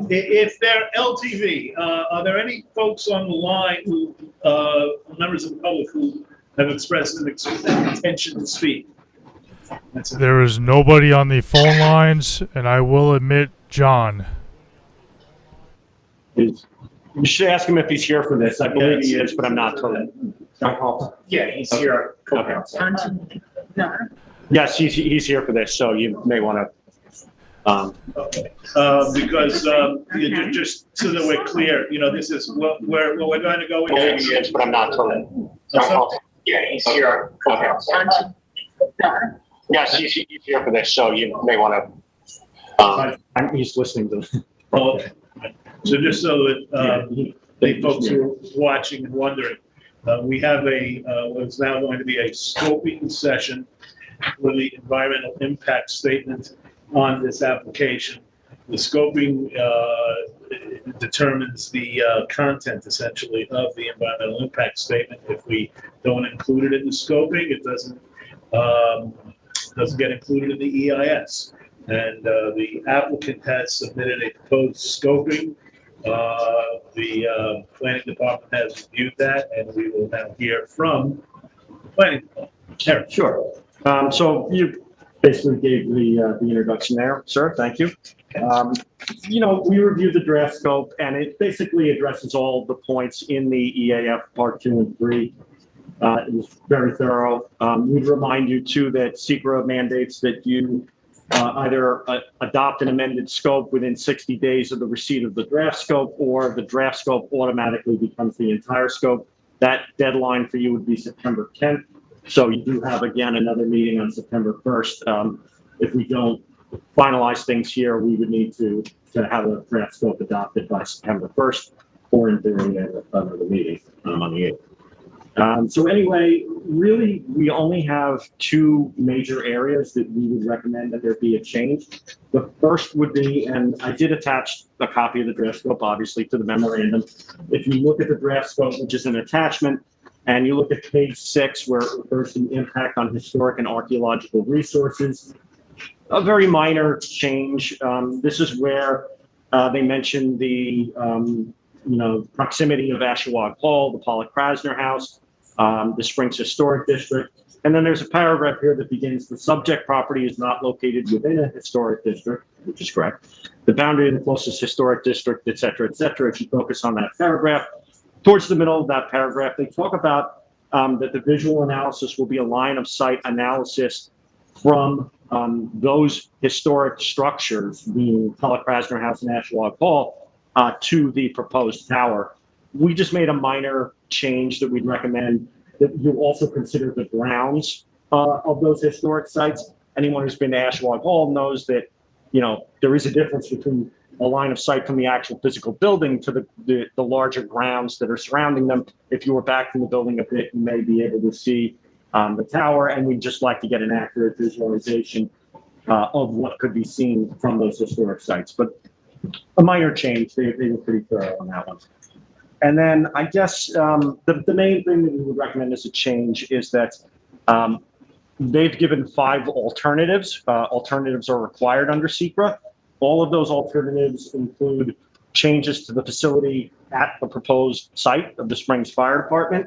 If they're LTV, are there any folks on the line who, members of the public who have expressed an intention to speak? That's it. There is nobody on the phone lines, and I will admit John. You should ask him if he's here for this. I believe he is, but I'm not told. Yeah, he's here. Okay. No. Yes, he's here for this, so you may want to. Okay. Because just so that we're clear, this is what we're going to go into. He is, but I'm not told. Yeah, he's here. Yes, he's here for this, so you may want to. He's listening to. Oh, okay. So just so that the folks who are watching and wondering, we have what's now going to be a scoping session for the environmental impact statement on this application. The scoping determines the content essentially of the environmental impact statement. If we don't include it in the scoping, it doesn't get included in the EIS. And the applicant has submitted a proposed scoping. The planning department has reviewed that, and we will now hear from the planning department. Sure. So you basically gave the introduction there, sir. Thank you. We reviewed the draft scope, and it basically addresses all the points in the EAF Part 2 and 3. It was very thorough. We'd remind you, too, that SECRA mandates that you either adopt an amended scope within 60 days of the receipt of the draft scope, or the draft scope automatically becomes the entire scope. That deadline for you would be September 10th. So you do have, again, another meeting on September 1st. If we don't finalize things here, we would need to have a draft scope adopted by September 1st, or in theory, another meeting on the 8th. So anyway, really, we only have two major areas that we would recommend that there be a change. The first would be, and I did attach a copy of the draft scope, obviously, to the memorandum. If you look at the draft scope, which is an attachment, and you look at page 6, where it refers to the impact on historic and archaeological resources, a very minor change. This is where they mention the proximity of Ashawag Hall, the Pollock Krasner House, the Springs Historic District. And then there's a paragraph here that begins, the subject property is not located within a historic district, which is correct. The boundary of the closest historic district, et cetera, et cetera. If you focus on that paragraph, towards the middle of that paragraph, they talk about that the visual analysis will be a line of sight analysis from those historic structures, being Pollock Krasner House and Ashawag Hall, to the proposed tower. We just made a minor change that we'd recommend that you also consider the grounds of those historic sites. Anyone who's been to Ashawag Hall knows that, there is a difference between a line of sight from the actual physical building to the larger grounds that are surrounding them. If you were back from the building a bit, you may be able to see the tower, and we'd just like to get an accurate visualization of what could be seen from those historic sites. But a minor change, they were pretty thorough on that one. And then I guess the main thing that we would recommend as a change is that they've given 5 alternatives. Alternatives are required under SECRA. All of those alternatives include changes to the facility at the proposed site of the Springs Fire Department.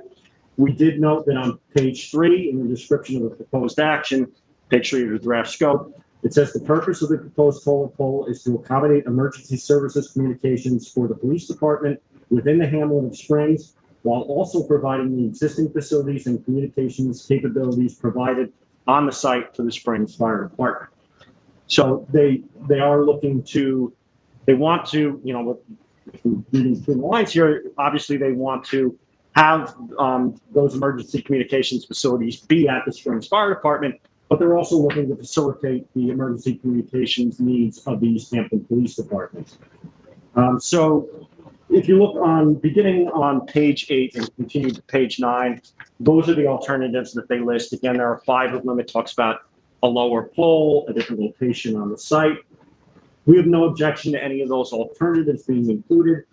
We did note that on page 3, in the description of the proposed action, page 3 of the draft scope, it says the purpose of the proposed solar pole is to accommodate emergency services communications for the police department within the hamlet of Springs, while also providing the existing facilities and communications capabilities provided on the site for the Springs Fire Department. So they are looking to, they want to, reading between the lines here, obviously they want to have those emergency communications facilities be at the Springs Fire Department, but they're also looking to facilitate the emergency communications needs of the East Hampton Police Department. So if you look on, beginning on page 8 and continue to page 9, those are the alternatives that they list. Again, there are 5 of them. It talks about a lower pole, a different location on the site. We have no objection to any of those alternatives being included.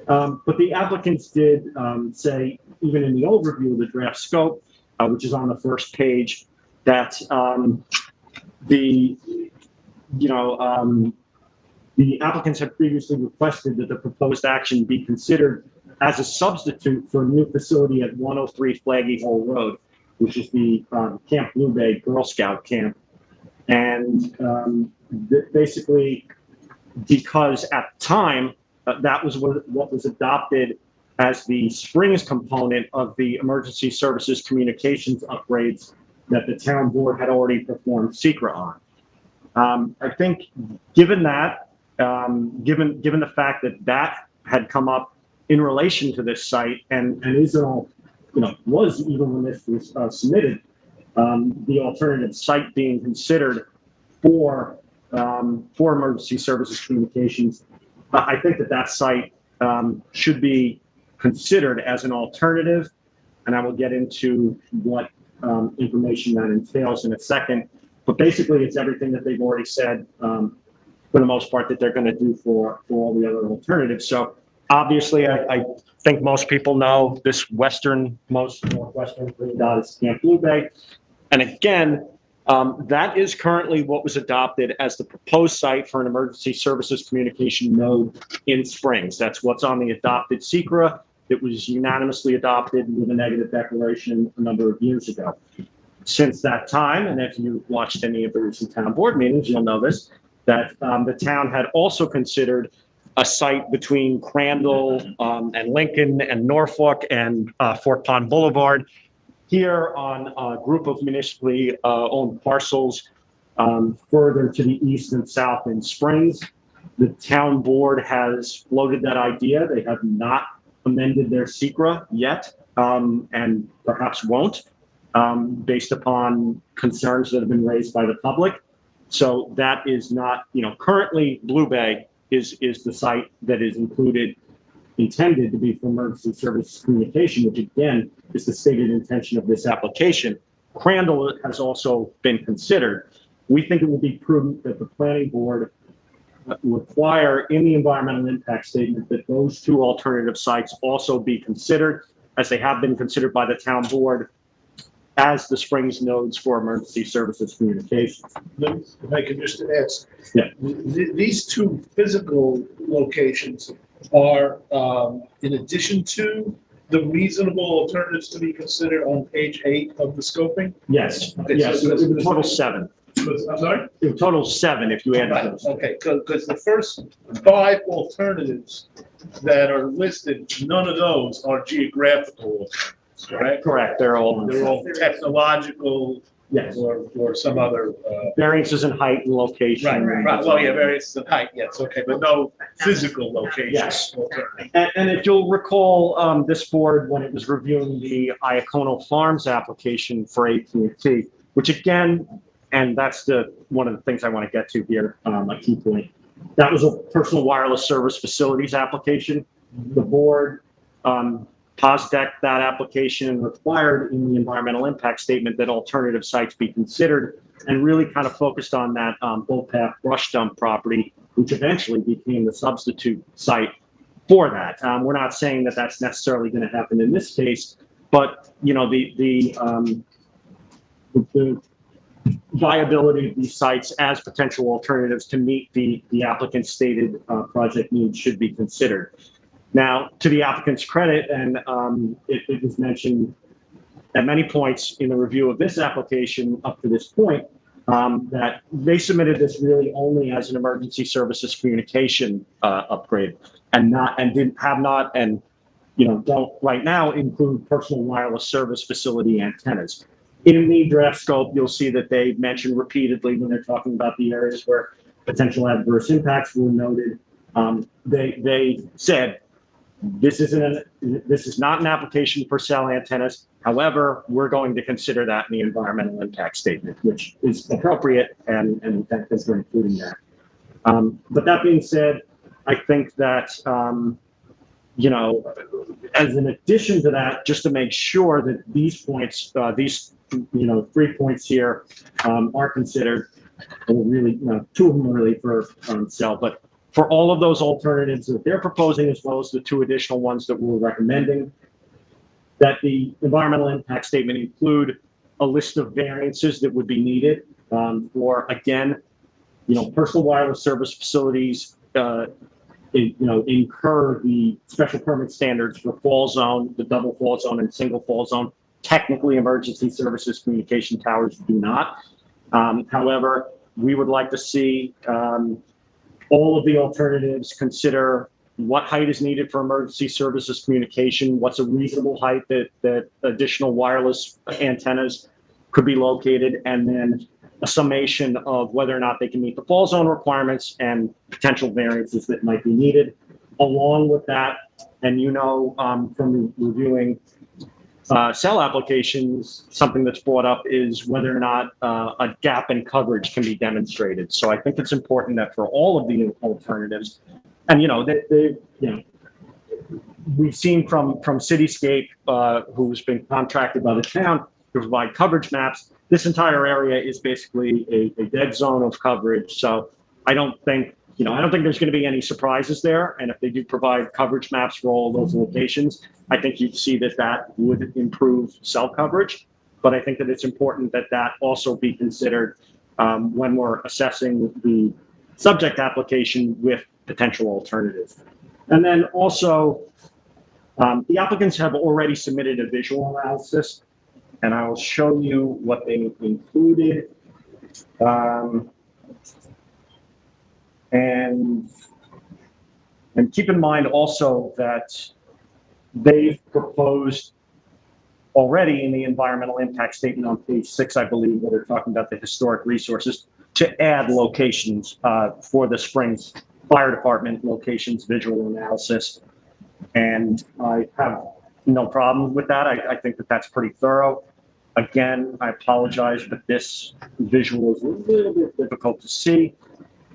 But the applicants did say, even in the overview of the draft scope, which is on the first page, that the applicants had previously requested that the proposed action be considered as a substitute for a new facility at 103 Flaggy Hole Road, which is the Camp Blue Bay Girl Scout camp. And basically, because at the time, that was what was adopted as the Springs component of the emergency services communications upgrades that the town board had already performed secret on. I think given that, given the fact that that had come up in relation to this site and is all, was even when this was submitted, the alternative site being considered for emergency services communications, I think that site should be considered as an alternative, and I will get into what information that entails in a second. But basically, it's everything that they've already said, for the most part, that they're going to do for all the other alternatives. So obviously, I think most people know this northwestern green dot is Camp Blue Bay. And again, that is currently what was adopted as the proposed site for an emergency services communication node in Springs. That's what's on the adopted SECRA. It was unanimously adopted with a negative declaration a number of years ago. Since that time, and if you've watched any of the recent town board meetings, you'll know this, that the town had also considered a site between Crandall and Lincoln and Norfolk and Fort Pond Boulevard here on a group of municipally owned parcels further to the east and south in Springs. The town board has floated that idea. They have not amended their SECRA yet, and perhaps won't, based upon concerns that have been raised by the public. So that is not, currently Blue Bay is the site that is intended to be for emergency service communication, which again is the stated intention of this application. Crandall has also been considered. We think it would be prudent that the planning board require in the environmental impact statement that those 2 alternative sites also be considered, as they have been considered by the town board as the Springs nodes for emergency services communications. If I could just ask, Yeah. These 2 physical locations are in addition to the reasonable alternatives to be considered on page 8 of the scoping? Yes, Okay, yes, so- it would total 7. I'm sorry? It would total 7 if you added Right, those. okay, because the first 5 alternatives that are listed, none of those are geographical, correct? Correct, they're all technological, yes. or some other, Variances in height and location. right, well, yeah, various in height, yes, okay, but no physical location. Yes. alternative. And if you'll recall, this board, when it was reviewing the Iacono Farms application for AT&T, which again, and that's one of the things I want to get to here, a key point. That was a personal wireless service facilities application. The board POSDEC that application and required in the environmental impact statement that alternative sites be considered, and really kind of focused on that Bullpath brush dump property, which eventually became the substitute site for that. We're not saying that that's necessarily going to happen in this case, but the viability of these sites as potential alternatives to meet the applicant's stated project needs should be considered. Now, to the applicant's credit, and it was mentioned at many points in the review of this application up to this point, that they submitted this really only as an emergency services communication upgrade, and don't right now include personal wireless service facility antennas. In the draft scope, you'll see that they mentioned repeatedly when they're talking about the areas where potential adverse impacts were noted. They said, this is not an application for cell antennas. However, we're going to consider that in the environmental impact statement, which is appropriate and that is we're including that. But that being said, I think that, you know, as an addition to that, just to make sure that these points, these, you know, 3 points here are considered, and really, you know, 2 of them are really for sale, but for all of those alternatives that they're proposing, as well as the 2 additional ones that we're recommending, that the environmental impact statement include a list of variances that would be needed for, again, you know, personal wireless service facilities, you know, incur the special permit standards for fall zone, the double fall zone and single fall zone. Technically, emergency services communication towers do not. However, we would like to see all of the alternatives consider what height is needed for emergency services communication, what's a reasonable height that additional wireless antennas could be located, and then a summation of whether or not they can meet the fall zone requirements and potential variances that might be needed. Along with that, and you know, from reviewing cell applications, something that's brought up is whether or not a gap in coverage can be demonstrated. So I think it's important that for all of the alternatives, and you know, you know, we've seen from Cityscape, who's been contracted by the town to provide coverage maps. This entire area is basically a dead zone of coverage. So I don't think, you know, I don't think there's going to be any surprises there. And if they do provide coverage maps for all of those locations, I think you'd see that that would improve cell coverage. But I think that it's important that that also be considered when we're assessing the subject application with potential alternatives. And then also, the applicants have already submitted a visual analysis, and I will show you what they included. And keep in mind also that they've proposed already in the environmental impact statement on page 6, I believe, where they're talking about the historic resources, to add locations for the Springs Fire Department locations visual analysis. And I have no problem with that. I think that that's pretty thorough. Again, I apologize, but this visual is a little bit difficult to see.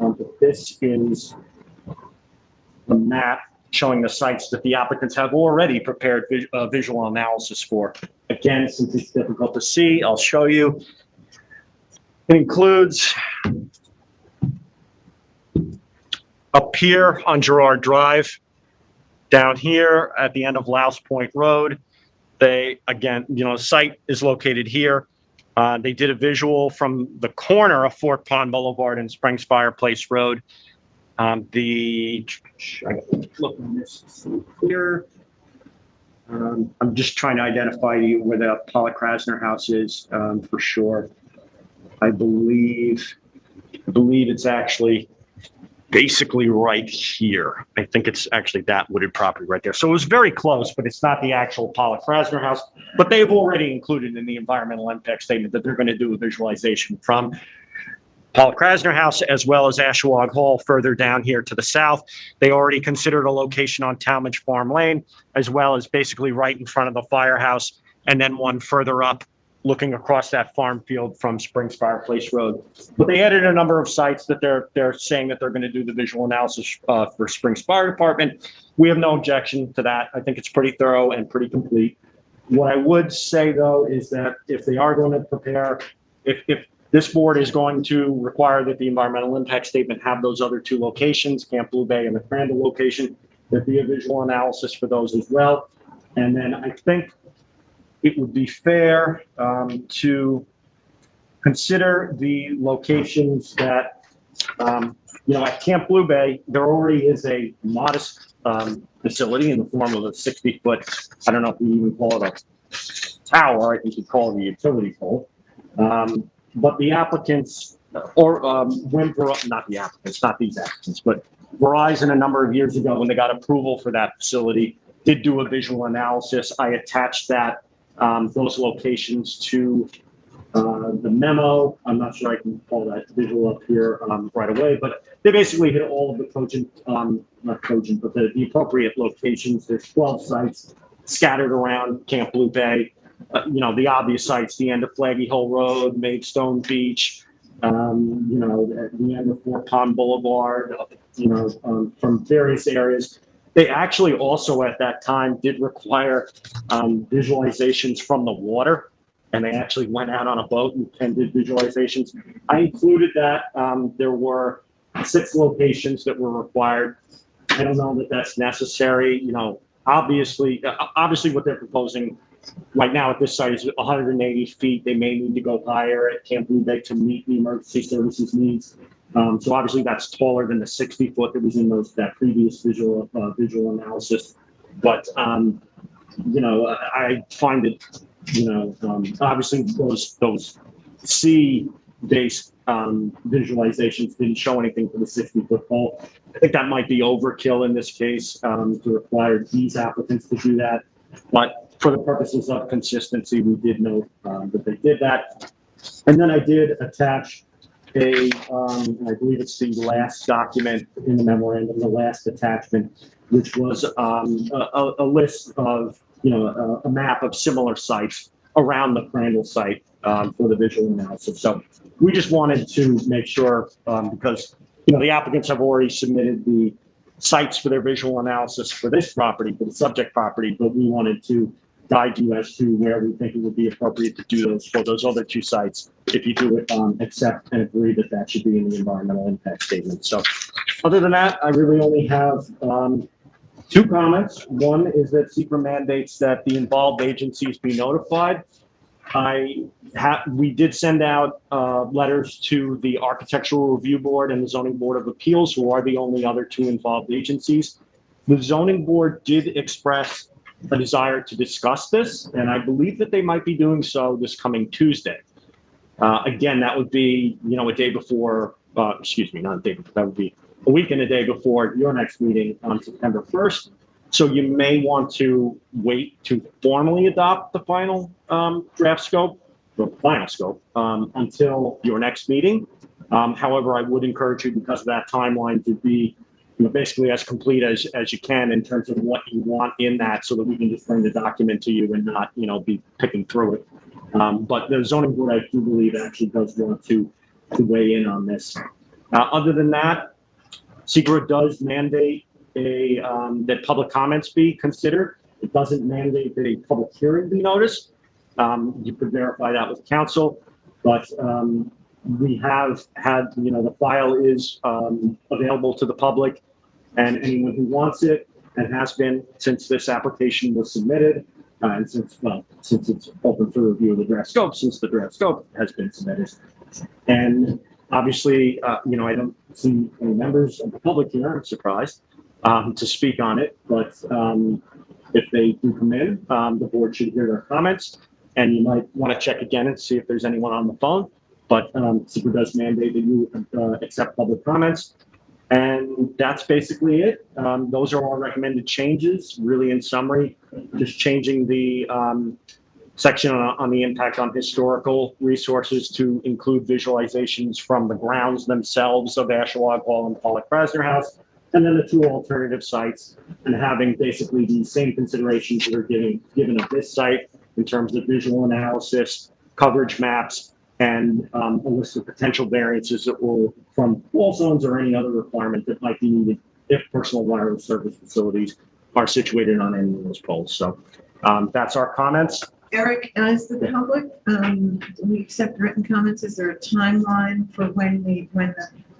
But this is the map showing the sites that the applicants have already prepared visual analysis for. Again, since it's difficult to see, I'll show you. It includes up here on Girard Drive, down here at the end of Louse Point Road. They, again, you know, the site is located here. They did a visual from the corner of Fort Pond Boulevard and Springs Fireplace Road. I look on this here. I'm just trying to identify where the Paula Krasner house is for sure. I believe it's actually basically right here. I think it's actually that wooded property right there. So it was very close, but it's not the actual Paula Krasner house. But they've already included in the environmental impact statement that they're going to do a visualization from Paula Krasner house, as well as Ashwag Hall further down here to the south. They already considered a location on Talmadge Farm Lane, as well as basically right in front of the firehouse, and then one further up looking across that farm field from Springs Fireplace Road. But they added a number of sites that they're saying that they're going to do the visual analysis for Springs Fire Department. We have no objection to that. I think it's pretty thorough and pretty complete. What I would say, though, is that if they are going to prepare, if this board is going to require that the environmental impact statement have those other 2 locations, Camp Blue Bay and the Crandall location, there'd be a visual analysis for those as well. And then I think it would be fair to consider the locations that, you know, at Camp Blue Bay, there already is a modest facility in the form of a 60-foot, I don't know if we even call it a tower, I think you call it a utility pole. But the applicants, or not the applicants, not these applicants, but Verizon a number of years ago when they got approval for that facility, did do a visual analysis. I attached that, those locations to the memo. I'm not sure I can call that visual up here right away, but they basically hit all of the cogent, not cogent, but the appropriate locations. There's 12 sites scattered around Camp Blue Bay. the obvious sites, the end of Flaggy Hole Road, Maidstone Beach, at the end of Fort Pond Boulevard, from various areas. They actually also at that time did require visualizations from the water, and they actually went out on a boat and did visualizations. I included that. There were 6 locations that were required. I don't know that that's necessary. Obviously what they're proposing right now at this site is 180 feet. They may need to go higher at Camp Blue Bay to meet the emergency services needs. So obviously that's taller than the 60 foot that was in that previous visual analysis. But, I find it, obviously those sea-based visualizations didn't show anything for the 60-foot pole. I think that might be overkill in this case to require these applicants to do that. But for the purposes of consistency, we did note that they did that. And then I did attach I believe it's the last document in the memorandum, the last attachment, which was a list of, a map of similar sites around the Crandall site for the visual analysis. So we just wanted to make sure, because, the applicants have already submitted the sites for their visual analysis for this property, for the subject property, but we wanted to guide you as to where we think it would be appropriate to do those for those other 2 sites, if you do it, accept and agree that that should be in the environmental impact statement. So other than that, I really only have 2 comments. One is that SECRA mandates that the involved agencies be notified. We did send out letters to the Architectural Review Board and the Zoning Board of Appeals, who are the only other 2 involved agencies. The Zoning Board did express a desire to discuss this, and I believe that they might be doing so this coming Tuesday. Again, that would be, a day before, not a day before, that would be a week and a day before your next meeting on September 1st. So you may want to wait to formally adopt the final draft scope, or final scope, until your next meeting. However, I would encourage you, because of that timeline, to be basically as complete as you can in terms of what you want in that, so that we can just bring the document to you and not, be picking through it. But the zoning board, I do believe, actually does want to weigh in on this. Other than that, SECRA does mandate that public comments be considered. It doesn't mandate that a public hearing be noticed. You could verify that with council, but we have had, the file is available to the public, and anyone who wants it, and has been since this application was submitted, and since it's open for review of the draft scope, since the draft scope has been submitted. And obviously, I don't see any members of the public here, I'm surprised, to speak on it, but if they do come in, the board should hear their comments, and you might want to check again and see if there's anyone on the phone. But SECRA does mandate that you accept public comments. And that's basically it. Those are all recommended changes, really in summary, just changing the section on the impact on historical resources to include visualizations from the grounds themselves of Asherlog Hall and Pollock Krasner House, and then the 2 alternative sites, and having basically the same considerations that are given of this site in terms of visual analysis, coverage maps, and a list of potential variances or from wall zones or any other requirement that might be needed if personal wireless service facilities are situated on any of those poles. So that's our comments. Eric, as the public, we accept written comments. Is there a timeline for when the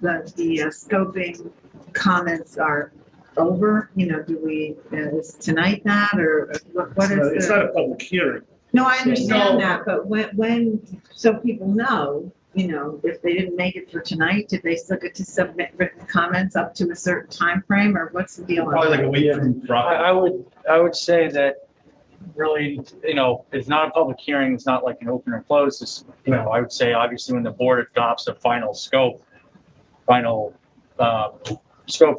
scoping comments are over? Do we, is tonight that, or what is It's not a public hearing. No, I understand No. that, but when, so people know, if they didn't make it for tonight, did they still get to submit written comments up to a certain time frame, or what's the deal? Probably like a week from Friday. I would say that really, it's not a public hearing. It's not like an open or closed. It's, I would say obviously when the board adopts a final scope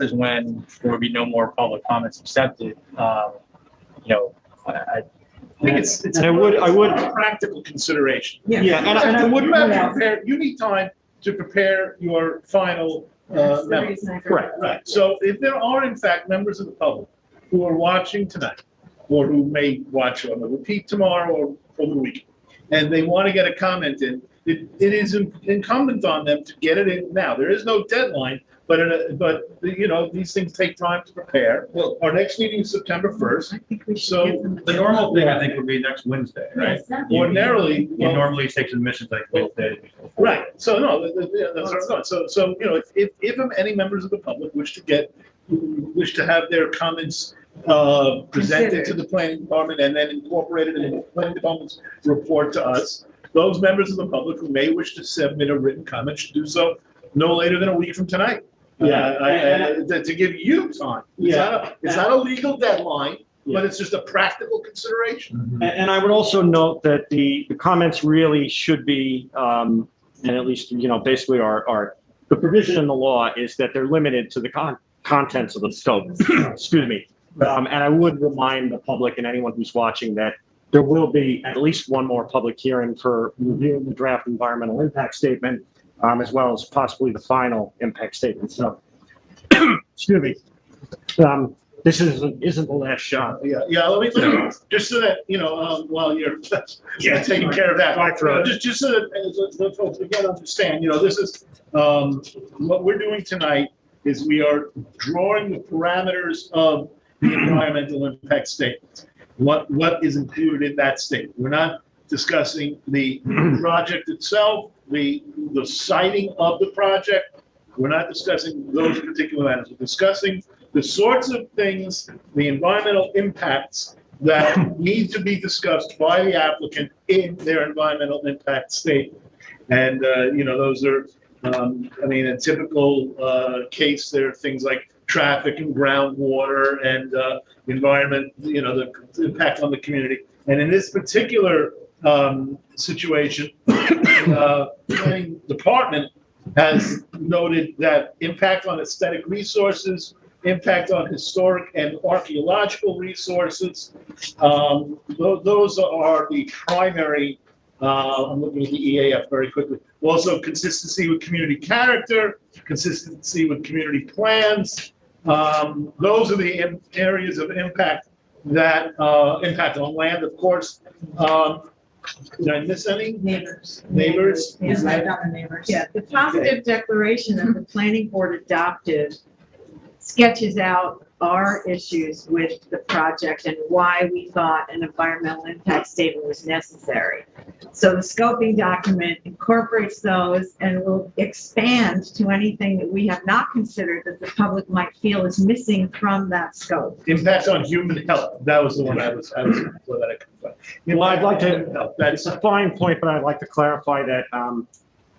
is when there would be no more public comments accepted. I think it's And I would a practical consideration. and I would You need time to prepare your final That's the memo. reason I Correct. Right. So if there are in fact members of the public who are watching tonight, or who may watch on the repeat tomorrow, or over the weekend, and they want to get a comment in, it is incumbent on them to get it in now. There is no deadline, but you know, these things take time to prepare. Well, Our next meeting is September 1st. I think we should So, give them. the normal thing, I think, would be next Wednesday, right? Exactly. Ordinarily, You normally take submissions like Wednesday. before. Right, so no, that's what I'm going. So, you know, if any members of the public wish to have their comments presented to the planning department and then incorporated in the planning department's report to us, those members of the public who may wish to submit a written comment should do so no later than a week from tonight. To give you time. It's not a legal deadline, but it's just a practical consideration. And I would also note that the comments really should be, and at least, you know, basically the provision in the law is that they're limited to the contents of the scope. Excuse me. And I would remind the public and anyone who's watching that there will be at least one more public hearing for reviewing the draft environmental impact statement, as well as possibly the final impact statement. So, excuse me. This isn't the last shot. Yeah. Let me just so that you know, while you're taking care of that, just so that the folks again understand, you know, this is what we're doing tonight is we are drawing the parameters of the environmental impact statement. What is included in that statement? We're not discussing the project itself, the siting of the project. We're not discussing those particular matters. We're discussing the sorts of things, the environmental impacts that need to be discussed by the applicant in their environmental impact statement. And, you know, those are, I mean, a typical case, there are things like traffic and groundwater and environment, you know, the impact on the community. And in this particular situation, the planning department has noted that impact on aesthetic resources, impact on historic and archaeological resources, those are the primary, I'm looking at the EAF very quickly. Also consistency with community character, consistency with community plans. Those are the areas of impact that impact on land, of course. Did I miss any? Neighbors. Yes, I got the neighbors. Yeah, the positive declaration that the planning board adopted sketches out our issues with the project and why we thought an environmental impact statement was necessary. So the scoping document incorporates those and will expand to anything that we have not considered that the public might feel is missing from that scope. Impact on human health. That was the one I was that I couldn't find. Well, I'd like to, that's a fine point, but I'd like to clarify that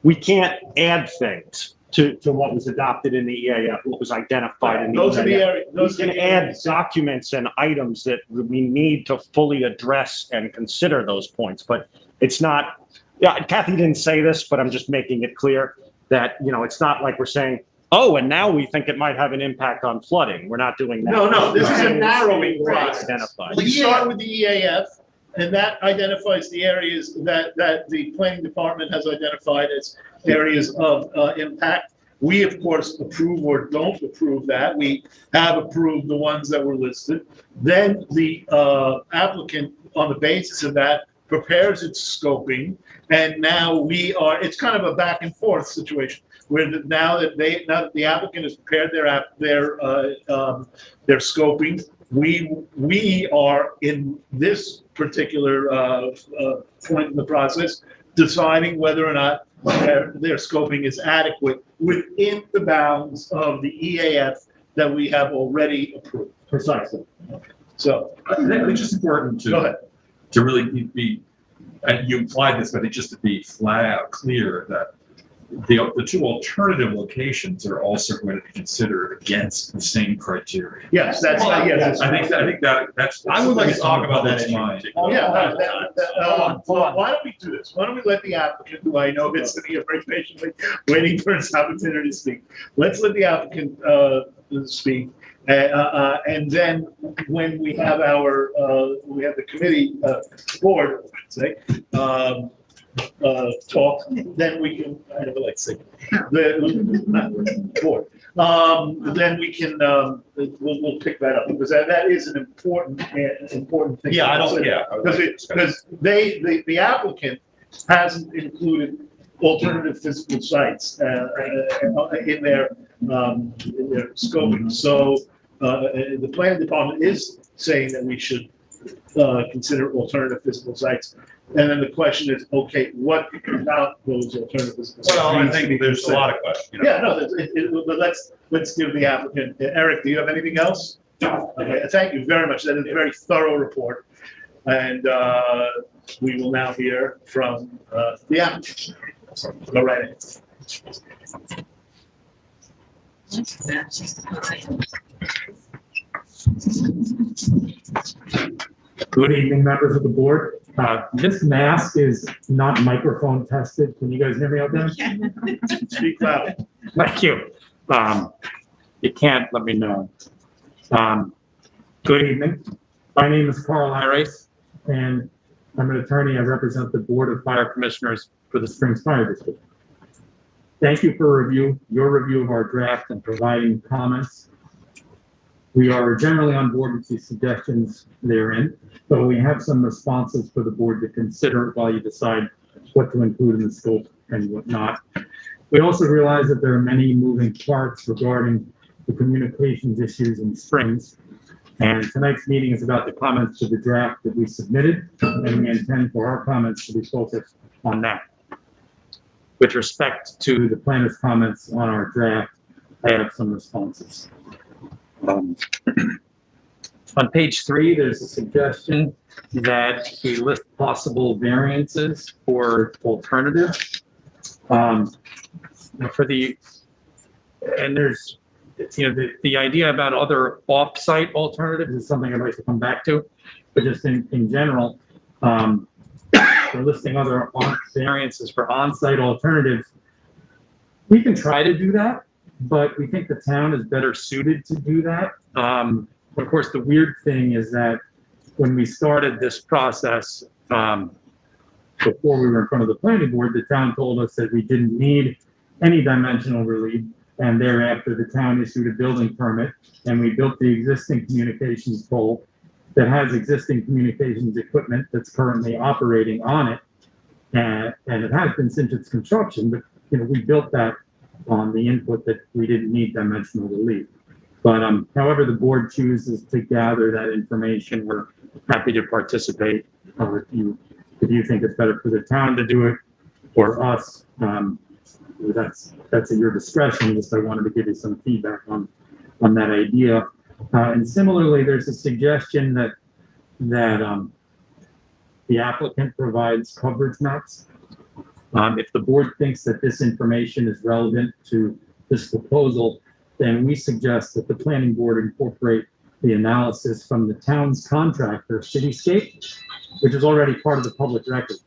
we can't add things to what was adopted in the EAF, what was identified in the EAF. Those are the areas. We can add documents and items that we need to fully address and consider those points, but it's not, yeah, Kathy didn't say this, but I'm just making it clear that, you know, it's not like we're saying, oh, and now we think it might have an impact on flooding. We're not doing that. No, this is a narrowing process. Identified. We start with the EAF, and that identifies the areas that the planning department has identified as areas of impact. We, of course, approve or don't approve that. We have approved the ones that were listed. Then the applicant, on the basis of that, prepares its scoping, and now it's kind of a back and forth situation where now that the applicant has prepared their scoping, we are in this particular point in the process deciding whether or not their scoping is adequate within the bounds of the EAF that we have already approved. Precisely. So I think it's just important go ahead. to really be, and you implied this, but I think just to be flat out clear that the two alternative locations are also going to be considered against the same criteria. Yes, that's yes. I think that's. I would like to talk about that in mind. Yeah. Why don't we do this? Why don't we let the applicant, who I know is sitting here very patiently waiting for his opportunity to speak. Let's let the applicant speak. And then when we have the committee board, say, talk, then we can, I never like to say, the board, then we can, we'll pick that up, because that is an important thing. Yeah, I don't, yeah. Because the applicant hasn't included alternative physical sites, in their scoping. So, the planning department is saying that we should, consider alternative physical sites. And then the question is, okay, what about those alternative physical sites? Well, I needs to be think there's a considered? lot of questions, you know. Yeah, no, but let's give the applicant, Eric, do you have anything else? No. Okay, thank you very much. That is a very thorough report. And, we will now hear from, the applicant. Go right ahead. Good evening, members of the board. This mask is not microphone tested. Can you guys hear me okay? Speak loud. Thank you. You can't let me know. Good evening. My name is Carl Harris, and I'm an attorney. I represent the Board of Fire Commissioners for the Springs Fire District. Thank you for your review of our draft and providing comments. We are generally on board with the suggestions therein, but we have some responses for the board to consider while you decide what to include in the scope and what not. We also realize that there are many moving parts regarding the communications issues in Springs. And tonight's meeting is about the comments to the draft that we submitted, and we intend for our comments to be focused on that. With respect to the planner's comments on our draft, I have some responses. On page 3, there's a suggestion that we list possible variances for alternatives. The idea about other off-site alternatives is something I'd like to come back to, but just in general, we're listing other variances for on-site alternatives. We can try to do that, but we think the town is better suited to do that. Of course, the weird thing is that when we started this process, before we were in front of the planning board, the town told us that we didn't need any dimensional relief, and thereafter the town issued a building permit, and we built the existing communications pole that has existing communications equipment that's currently operating on it, and it has been since its construction, but we built that on the input that we didn't need dimensional relief. But however the board chooses to gather that information, we're happy to participate. If you think it's better for the town to do it or us, that's at your discretion. Just I wanted to give you some feedback on that idea. And similarly, there's a suggestion that the applicant provides coverage maps. If the board thinks that this information is relevant to this proposal, then we suggest that the planning board incorporate the analysis from the town's contractor, Cityscape, which is already part of the public record.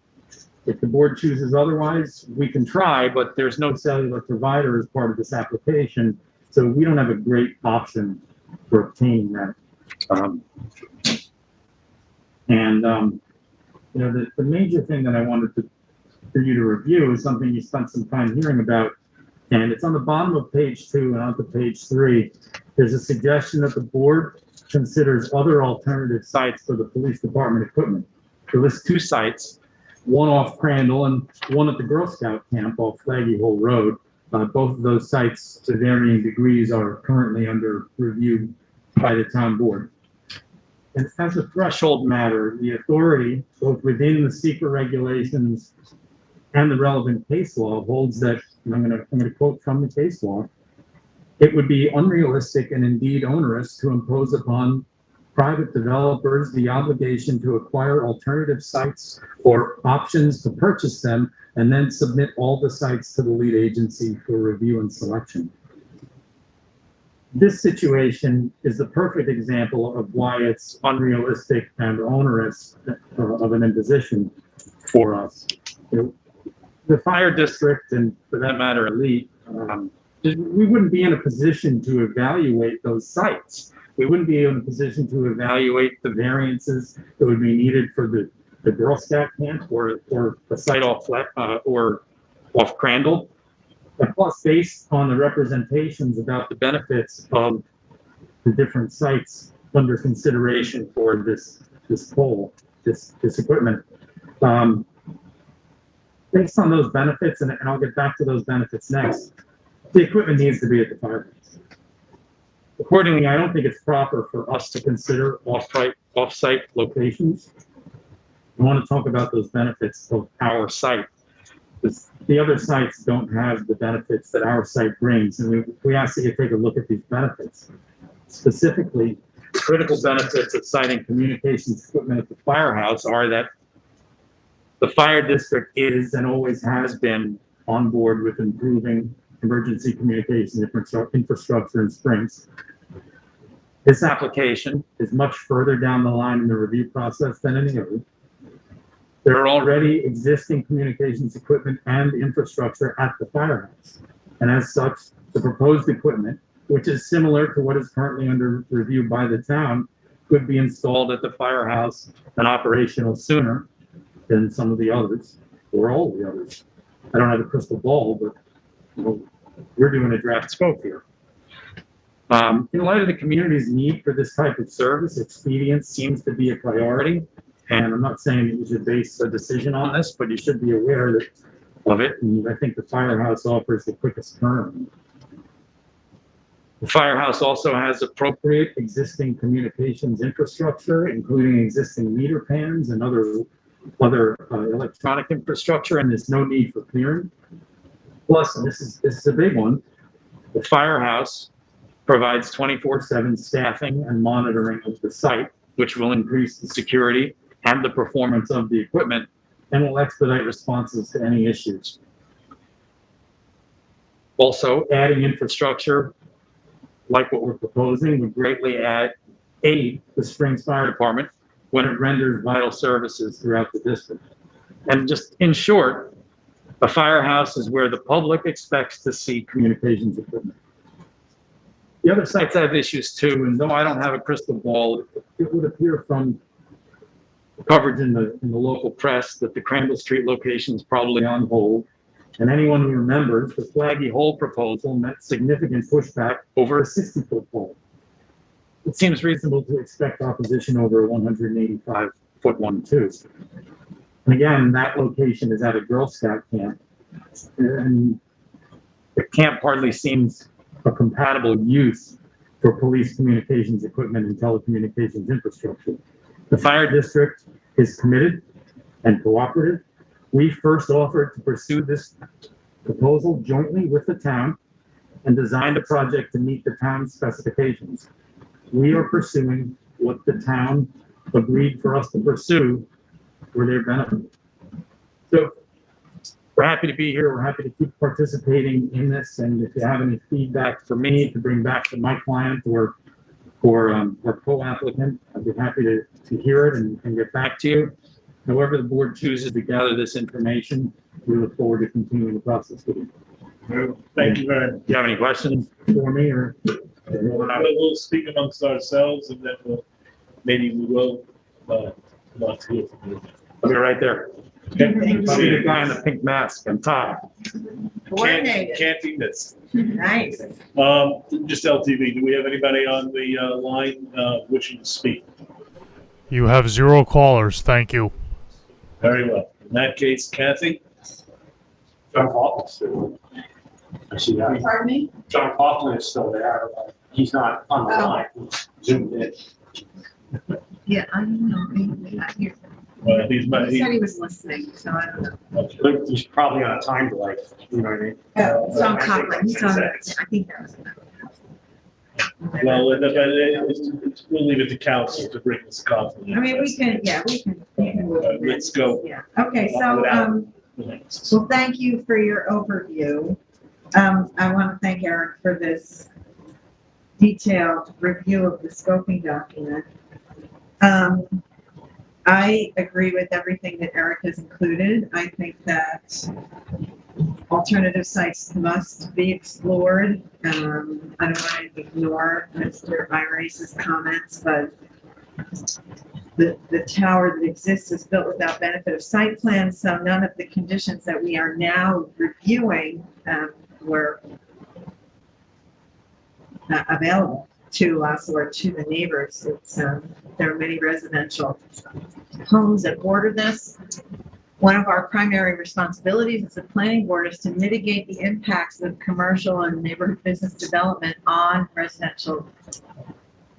If the board chooses otherwise, we can try, but there's no cellular provider as part of this application, so we don't have a great option for obtaining that. The major thing that I wanted for you to review is something you spent some time hearing about, and it's on the bottom of page 2 and onto page 3. There's a suggestion that the board considers other alternative sites for the police department equipment. It lists 2 sites, one off Crandall and one at the Girl Scout camp off Flaggy Hole Road. Both of those sites, to varying degrees, are currently under review by the town board. And as a threshold matter, the authority, both within the secret regulations and the relevant case law, holds that, and I'm going to quote from the case law, it would be unrealistic and indeed onerous to impose upon private developers the obligation to acquire alternative sites or options to purchase them and then submit all the sites to the lead agency for review and selection. This situation is the perfect example of why it's unrealistic and onerous of an imposition for us. The fire district, and for that matter, elite, we wouldn't be in a position to evaluate those sites. We wouldn't be in a position to evaluate the variances that would be needed for the Girl Scout camp or a site off Crandall. Plus, based on the representations about the benefits of the different sites under consideration for this pole, this equipment. Based on those benefits, and I'll get back to those benefits next, the equipment needs to be at the firehouse. Accordingly, I don't think it's proper for us to consider off-site locations. I want to talk about those benefits of our site. Because the other sites don't have the benefits that our site brings, and we ask that you take a look at these benefits. Specifically, critical benefits of siting communications equipment at the firehouse are that the fire district is and always has been on board with improving emergency communications infrastructure in Springs. This application is much further down the line in the review process than any other. There are already existing communications equipment and infrastructure at the firehouse. And as such, the proposed equipment, which is similar to what is currently under review by the town, could be installed at the firehouse and operational sooner than some of the others, or all the others. I don't have a crystal ball, but we're doing a draft scope here. In light of the community's need for this type of service, expedience seems to be a priority. And I'm not saying that you should base a decision on this, but you should be aware of it. And I think the firehouse offers the quickest turnaround. The firehouse also has appropriate existing communications infrastructure, including existing meter pans and other electronic infrastructure, and there's no need for clearing. Plus, and this is a big one, the firehouse provides 24/7 staffing and monitoring of the site, which will increase the security and the performance of the equipment and will expedite responses to any issues. Also, adding infrastructure like what we're proposing would greatly aid the Springs Fire Department when it renders vital services throughout the district. And just in short, a firehouse is where the public expects to see communications equipment. The other sites have issues too, and though I don't have a crystal ball, it would appear from coverage in the local press that the Crandall Street location is probably on hold. And anyone who remembers, the Flaggy Hole proposal met significant pushback over a 60-foot pole. It seems reasonable to expect opposition over a 185-foot one too. And again, that location is at a Girl Scout camp, and the camp hardly seems a compatible use for police communications equipment and telecommunications infrastructure. The fire district is committed and cooperative. We first offered to pursue this proposal jointly with the town and designed a project to meet the town's specifications. We are pursuing what the town agreed for us to pursue for their benefit. So we're happy to be here. We're happy to keep participating in this. And if you have any feedback for me to bring back to my client or co-applicant, I'd be happy to hear it and get back to you. However the board chooses to gather this information, we look forward to continuing the process with you. Thank you very much. Do you have any questions for me or? We'll speak amongst ourselves and then maybe we will want to hear from you. I'll be right there. I'll be the guy in the pink mask and tie. Coordinated. Can't be missed. Nice. Just LTV, do we have anybody on the line wishing to speak? You have 0 callers. Thank you. Very well. In that case, Kathy? John Kaufman is still. I see that. Pardon me? John Kaufman is still there, but he's not on the line. He's zoomed in. Yeah, I don't know. Maybe not here. He He said he was listening, so I don't know. He's probably on a time delay, you know what I mean? It's on Copland. He's on, I think that was. Well, we'll leave it to council to bring this conflict. I mean, we can. Let's go. Yeah, okay, so, well, thank you for your overview. I want to thank Eric for this detailed review of the scoping document. I agree with everything that Eric has included. I think that alternative sites must be explored. I don't want to ignore Mr. Irace's comments, but the tower that exists is built without benefit of site plans, so none of the conditions that we are now reviewing were available to us or to the neighbors. There are many residential homes that border this. One of our primary responsibilities as a planning board is to mitigate the impacts of commercial and neighborhood business development on residential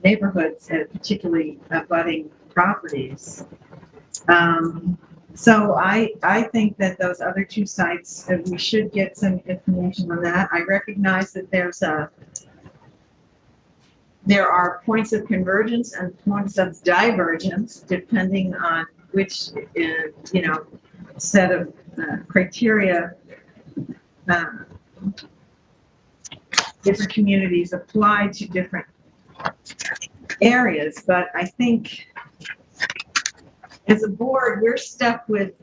neighborhoods, and particularly abutting properties. So I think that those other two sites, that we should get some information on that. I recognize that there are points of convergence and points of divergence depending on which, set of criteria different communities apply to different areas. But I think as a board, we're stuck with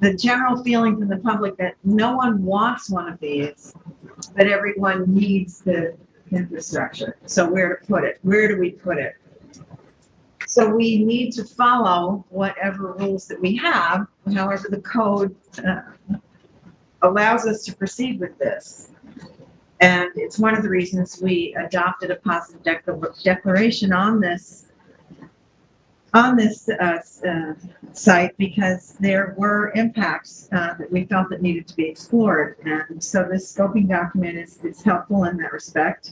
the general feeling from the public that no one wants one of these, but everyone needs the infrastructure. So where to put it? Where do we put it? So we need to follow whatever rules that we have, however the code allows us to proceed with this. And it's one of the reasons we adopted a positive declaration on this site, because there were impacts that we felt that needed to be explored. And so this scoping document is helpful in that respect.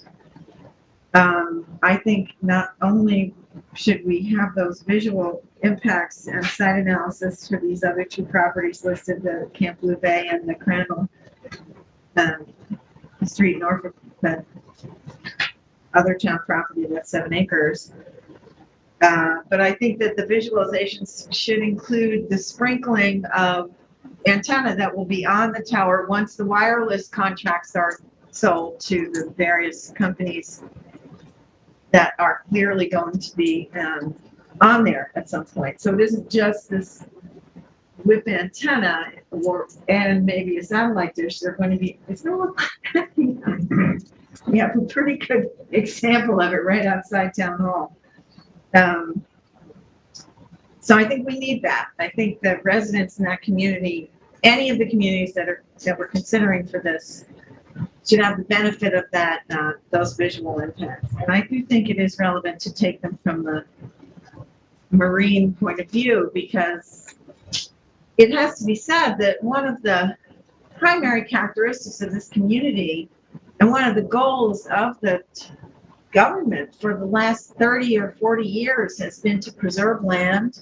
I think not only should we have those visual impacts and site analysis for these other two properties listed, the Camp Blue Bay and the Crandall Street Norfolk, the other town property that's 7 acres. But I think that the visualizations should include the sprinkling of antenna that will be on the tower once the wireless contracts are sold to the various companies that are clearly going to be on there at some point. So it isn't just this whip antenna and maybe a satellite dish. They're going to be, it's going to look like we have a pretty good example of it right outside Town Hall. So I think we need that. I think that residents in that community, any of the communities that we're considering for this, should have the benefit of that, those visual impacts. And I do think it is relevant to take them from the marine point of view, because it has to be said that one of the primary characteristics of this community and one of the goals of the government for the last 30 or 40 years has been to preserve land,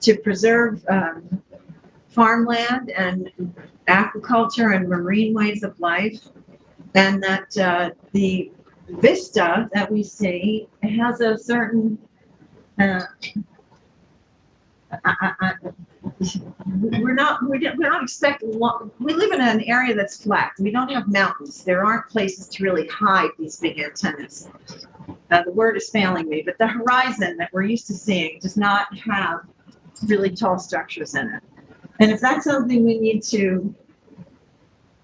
to preserve farmland and aquaculture and marine ways of life, and that the vista that we see has a certain we don't expect we live in an area that's flat. We don't have mountains. There aren't places to really hide these big antennas. The word is failing me, but the horizon that we're used to seeing does not have really tall structures in it. And if that's something we need to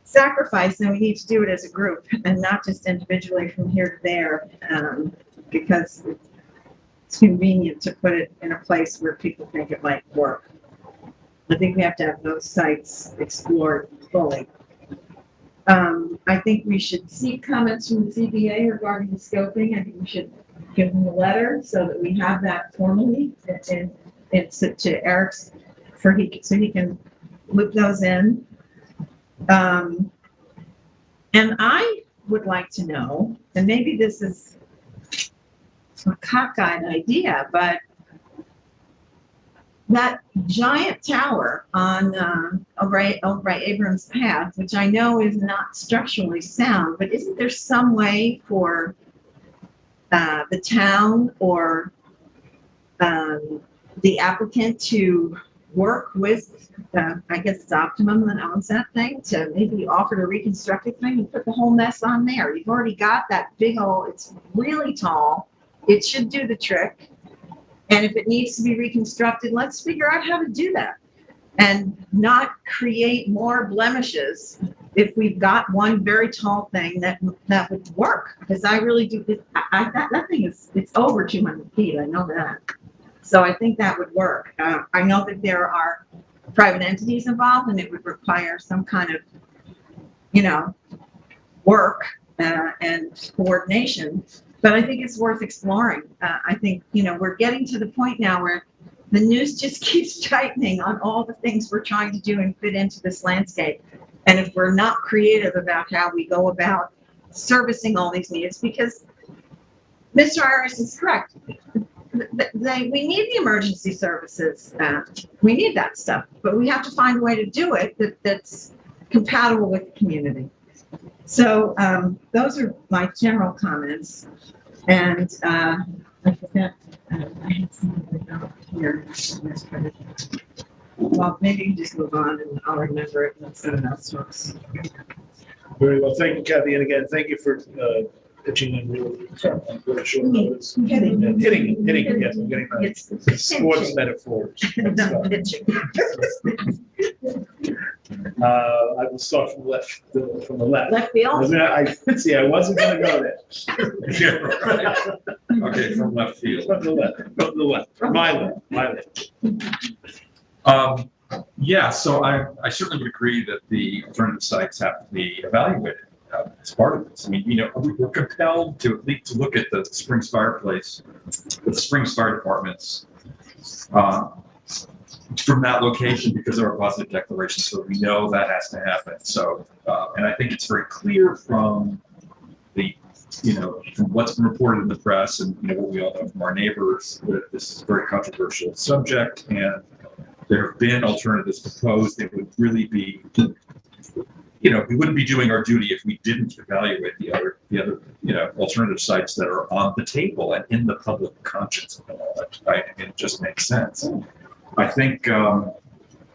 sacrifice, then we need to do it as a group and not just individually from here to there, because it's convenient to put it in a place where people think it might work. I think we have to have those sites explored fully. I think we should seek comments from the ZBA regarding the scoping. I think we should give them a letter so that we have that formally, and it's to Eric's so he can loop those in. And I would like to know, and maybe this is a cockeyed idea, but that giant tower on over by Abrams Path, which I know is not structurally sound, but isn't there some way for the town or the applicant to work with, I guess it's Optimum that owns that thing, to maybe offer to reconstruct the thing and put the whole mess on there? You've already got that big old, it's really tall. It should do the trick. And if it needs to be reconstructed, let's figure out how to do that and not create more blemishes if we've got one very tall thing that would work. Because I really do, that thing is, it's over 200 feet, I know that. So I think that would work. I know that there are private entities involved, and it would require some kind of, you know, work and coordination. But I think it's worth exploring. I think, you know, we're getting to the point now where the news just keeps tightening on all the things we're trying to do and fit into this landscape. And if we're not creative about how we go about servicing all these needs, because Mr. Iris is correct. We need the emergency services. We need that stuff, but we have to find a way to do it that's compatible with the community. So those are my general comments. And I forgot, I had something about here. Well, maybe you can just move on and I'll remember it when someone else talks. Very well. Thank you, Kathy. And again, thank you for pitching in really short notice. Hitting. Hitting, yes, I'm getting that. It's Sports metaphors. No, pitching. I will start from the left. Left field? I wasn't gonna go there. Yeah, right. Okay, from left field. From the left. My left. Yeah, so I certainly would agree that the alternative sites have to be evaluated as part of this. I mean, you know, we're compelled to at least look at the Springs fireplace, the Springs Fire Departments from that location because of our positive declaration. So we know that has to happen. So, and I think it's very clear from the, you know, from what's been reported in the press and, you know, what we all know from our neighbors, that this is a very controversial subject, and there have been alternatives proposed. It would really be, you know, we wouldn't be doing our duty if we didn't evaluate the other, you know, alternative sites that are on the table and in the public conscience and all that. Right? It just makes sense. I think, I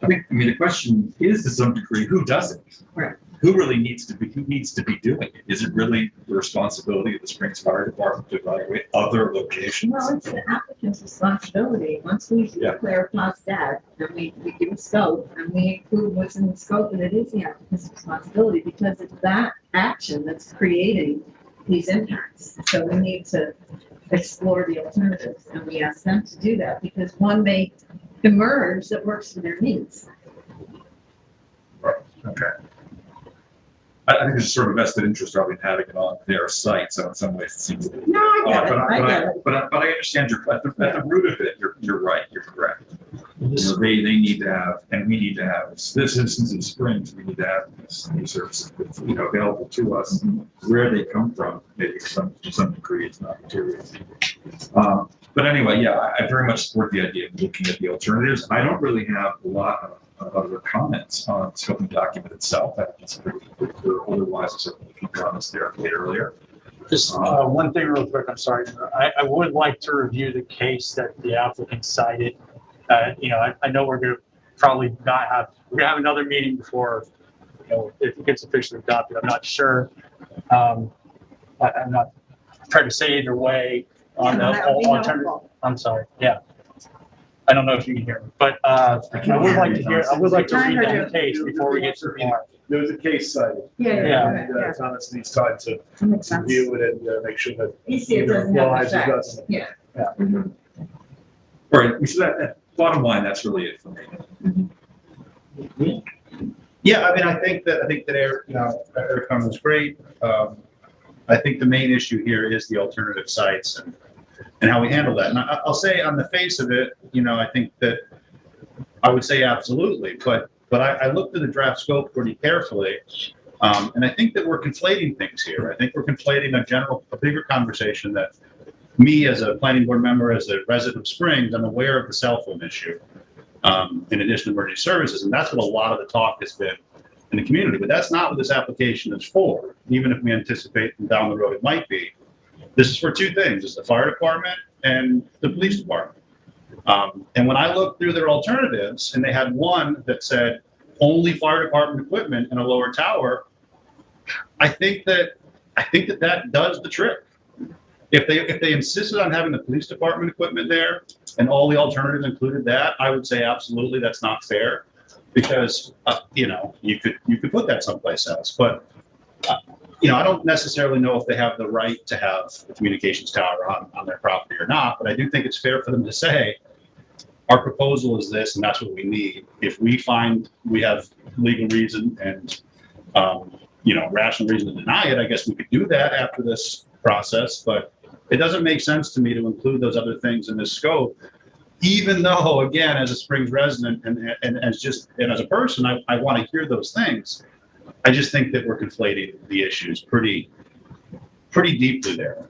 mean, the question is to some degree, who doesn't? Right. Who really needs to be doing it? Is it really the responsibility of the Springs Fire Department to evaluate other locations? Well, it's the applicant's responsibility. Once we declare COSDAD and we give a scope and we include what's in the scope, and it is the applicant's responsibility because it's that action that's creating these impacts. So we need to explore the alternatives, and we ask them to do that because one may emerge that works for their needs. Right. Okay. I think there's sort of a vested interest probably in having it on their site, so in some ways it seems. No, I get it. But I understand at the root of it, you're right, you're correct. You know, they need to have, and we need to have, this instance in Springs, we need to have these services, you know, available to us. Where they come from, maybe to some degree, it's not material. But anyway, yeah, I very much support the idea of looking at the alternatives. I don't really have a lot of other comments on the scoping document itself. I think it's pretty clear. Otherwise, I certainly a few comments there made earlier. Just one thing real quick, I'm sorry. I would like to review the case that the applicant cited. You know, I know we're going to probably not have, we're going to have another meeting before, you know, if it gets officially adopted. I'm not sure. I'm not trying to say either way on the alternative. I'm sorry. Yeah. I don't know if you can hear me, but I would like to hear, I would like to read that case before we get too far. There was a case cited. Yeah. Thomas needs time to review it and make sure that It doesn't have applies or effect. doesn't. Yeah. Right, so that bottom line, that's really it for me. Yeah, I mean, I think that Eric, you know, Eric was great. I think the main issue here is the alternative sites and how we handle that. And I'll say on the face of it, you know, I think that I would say absolutely, but I looked at the draft scope pretty carefully. And I think that we're conflating things here. I think we're conflating a bigger conversation that me as a planning board member, as a resident of Springs, I'm aware of the cell phone issue, in addition to emergency services. And that's what a lot of the talk has been in the community, but that's not what this application is for. Even if we anticipate down the road it might be. This is for two things. It's the fire department and the police department. And when I looked through their alternatives and they had one that said only fire department equipment in a lower tower, I think that does the trick. If they insisted on having the police department equipment there and all the alternatives included that, I would say absolutely that's not fair because you know, you could put that someplace else. But you know, I don't necessarily know if they have the right to have a communications tower on their property or not, but I do think it's fair for them to say, our proposal is this, and that's what we need. If we find we have legal reason and, rational reason to deny it, I guess we could do that after this process, but it doesn't make sense to me to include those other things in this scope, even though, again, as a Springs resident and as a person, I want to hear those things. I just think that we're conflating the issues pretty deeply there.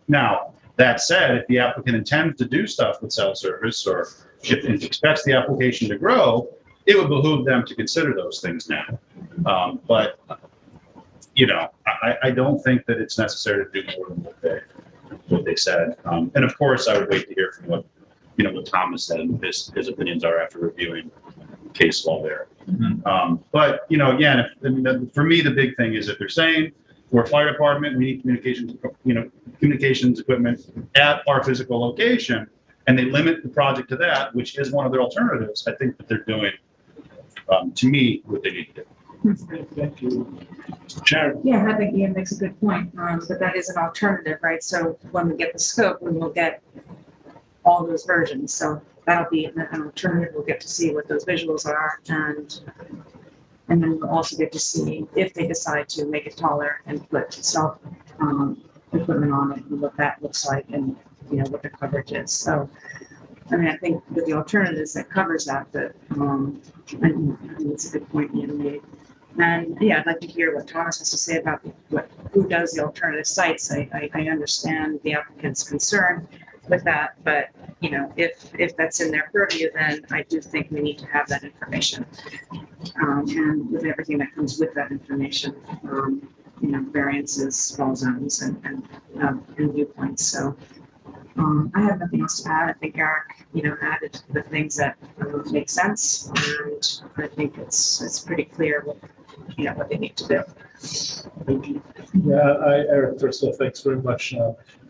Now, that said, if the applicant intends to do stuff with cell service, or if it expects the application to grow, it would behoove them to consider those things now. But I don't think that it's necessary to do more than what they said. And of course, I would wait to hear from what Thomas said and his opinions are after reviewing case law there. But again, for me, the big thing is if they're saying we're a fire department, we need communications equipment at our physical location, and they limit the project to that, which is one of their alternatives, I think that they're doing, to me, what they need to do. Thank you. Sharon? Yeah, I think Ian makes a good point, but that is an alternative, right? So when we get the scope, we will get all those versions. So that'll be an alternative. We'll get to see what those visuals are, and then we'll also get to see if they decide to make it taller and put self equipment on it and what that looks like and what the coverage is. So I mean, I think with the alternatives that covers that, I think it's a good point you made. And yeah, I'd like to hear what Thomas has to say about who does the alternative sites. I understand the applicant's concern with that, but if that's in their purview, then I do think we need to have that information. And with everything that comes with that information, variances, fall zones, and viewpoints. So I have nothing else to add. I think Eric, added the things that make sense, and I think it's pretty clear what they need to do. Thank you. Yeah, Eric, first of all, thanks very much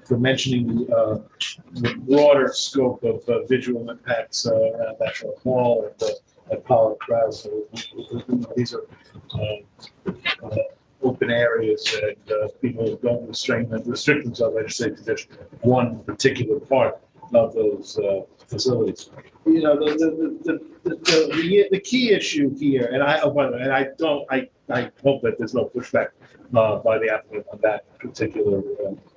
for mentioning the broader scope of visual impacts at National Mall and at Pollard Krause. So, these are open areas, and people don't restrict themselves, I should say, to just one particular part of those facilities. The key issue here, and I hope that there's no pushback by the applicant on that particular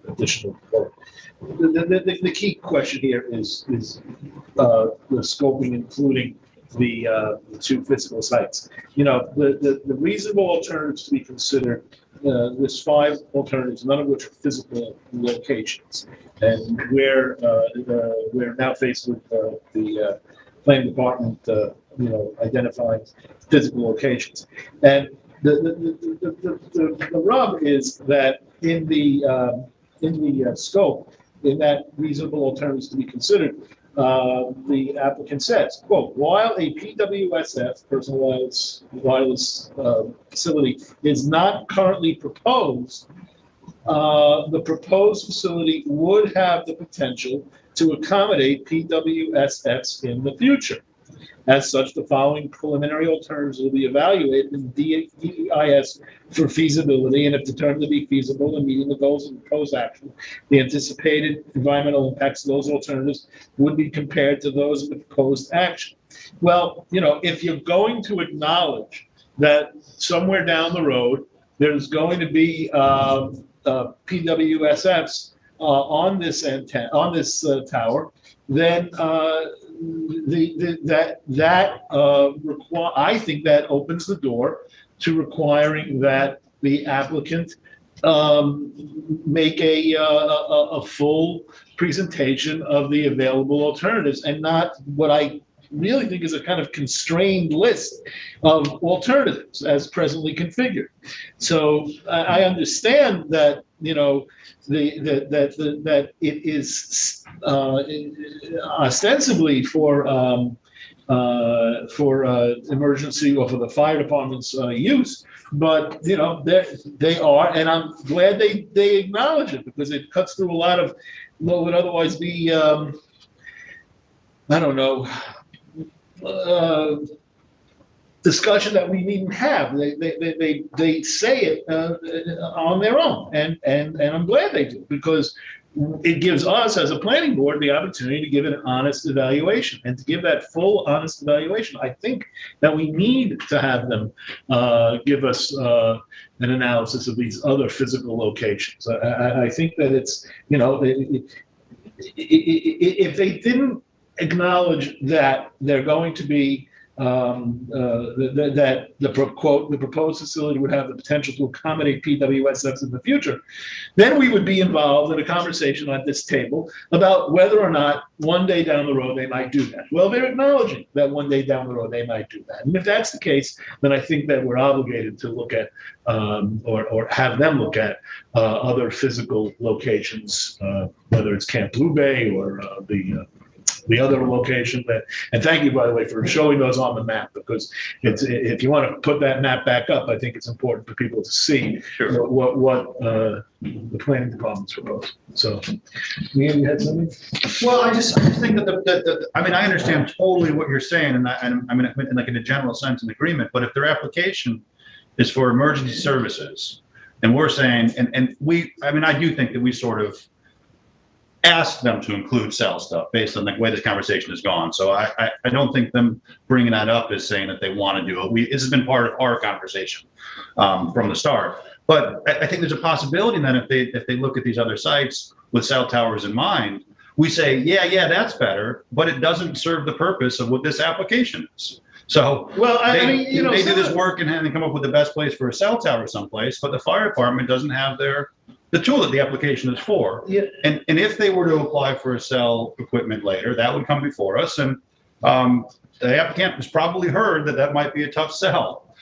additional work. The key question here is the scoping, including the two physical sites. The reasonable alternatives to be considered, there's 5 alternatives, none of which are physical locations. And we're now faced with the planning department, identifying physical locations. And the rub is that in the scope, in that reasonable alternatives to be considered, the applicant says, quote, while a PWSF, personalized wireless facility, is not currently proposed, the proposed facility would have the potential to accommodate PWSFs in the future. As such, the following preliminary alternatives will be evaluated in DEIS for feasibility, and if determined to be feasible and meeting the goals of proposed action, the anticipated environmental impacts of those alternatives would be compared to those of the proposed action. Well, if you're going to acknowledge that somewhere down the road there's going to be PWSFs on this antenna, on this tower, then I think that opens the door to requiring that the applicant make a full presentation of the available alternatives, and not what I really think is a kind of constrained list of alternatives as presently configured. So I understand that that it is ostensibly for emergency or for the fire department's use, but they are, and I'm glad they acknowledge it, because it cuts through a lot of what would otherwise be discussion that we needn't have. They say it on their own, and I'm glad they do, because it gives us as a planning board the opportunity to give an honest evaluation, and to give that full honest evaluation. I think that we need to have them give us an analysis of these other physical locations. I think that it's, you know, if they didn't acknowledge that they're going to be that the proposed facility would have the potential to accommodate PWSFs in the future, then we would be involved in a conversation at this table about whether or not one day down the road they might do that. Well, they're acknowledging that one day down the road they might do that. And if that's the case, then I think that we're obligated to look at or have them look at other physical locations, whether it's Camp Blue Bay or the other location. And thank you, by the way, for showing those on the map, because if you want to put that map back up, I think it's important for people to see what the planning department's proposed. So, Ian, you had something? Well, I just think that I mean, I understand totally what you're saying, and I mean, like in a general sense, in agreement. But if their application is for emergency services, and we're saying, and I mean, I do think that we sort of ask them to include cell stuff based on the way this conversation has gone. So I don't think them bringing that up is saying that they want to do it. This has been part of our conversation from the start. But I think there's a possibility that if they look at these other sites with cell towers in mind, we say, yeah, that's better, but it doesn't serve the purpose of what this application is. So well, I mean, you know, they do this work and come up with the best place for a cell tower someplace, but the fire department doesn't have the tool that the application is for. Yeah. And if they were to apply for a cell equipment later, that would come before us. And the applicant has probably heard that might be a tough sell.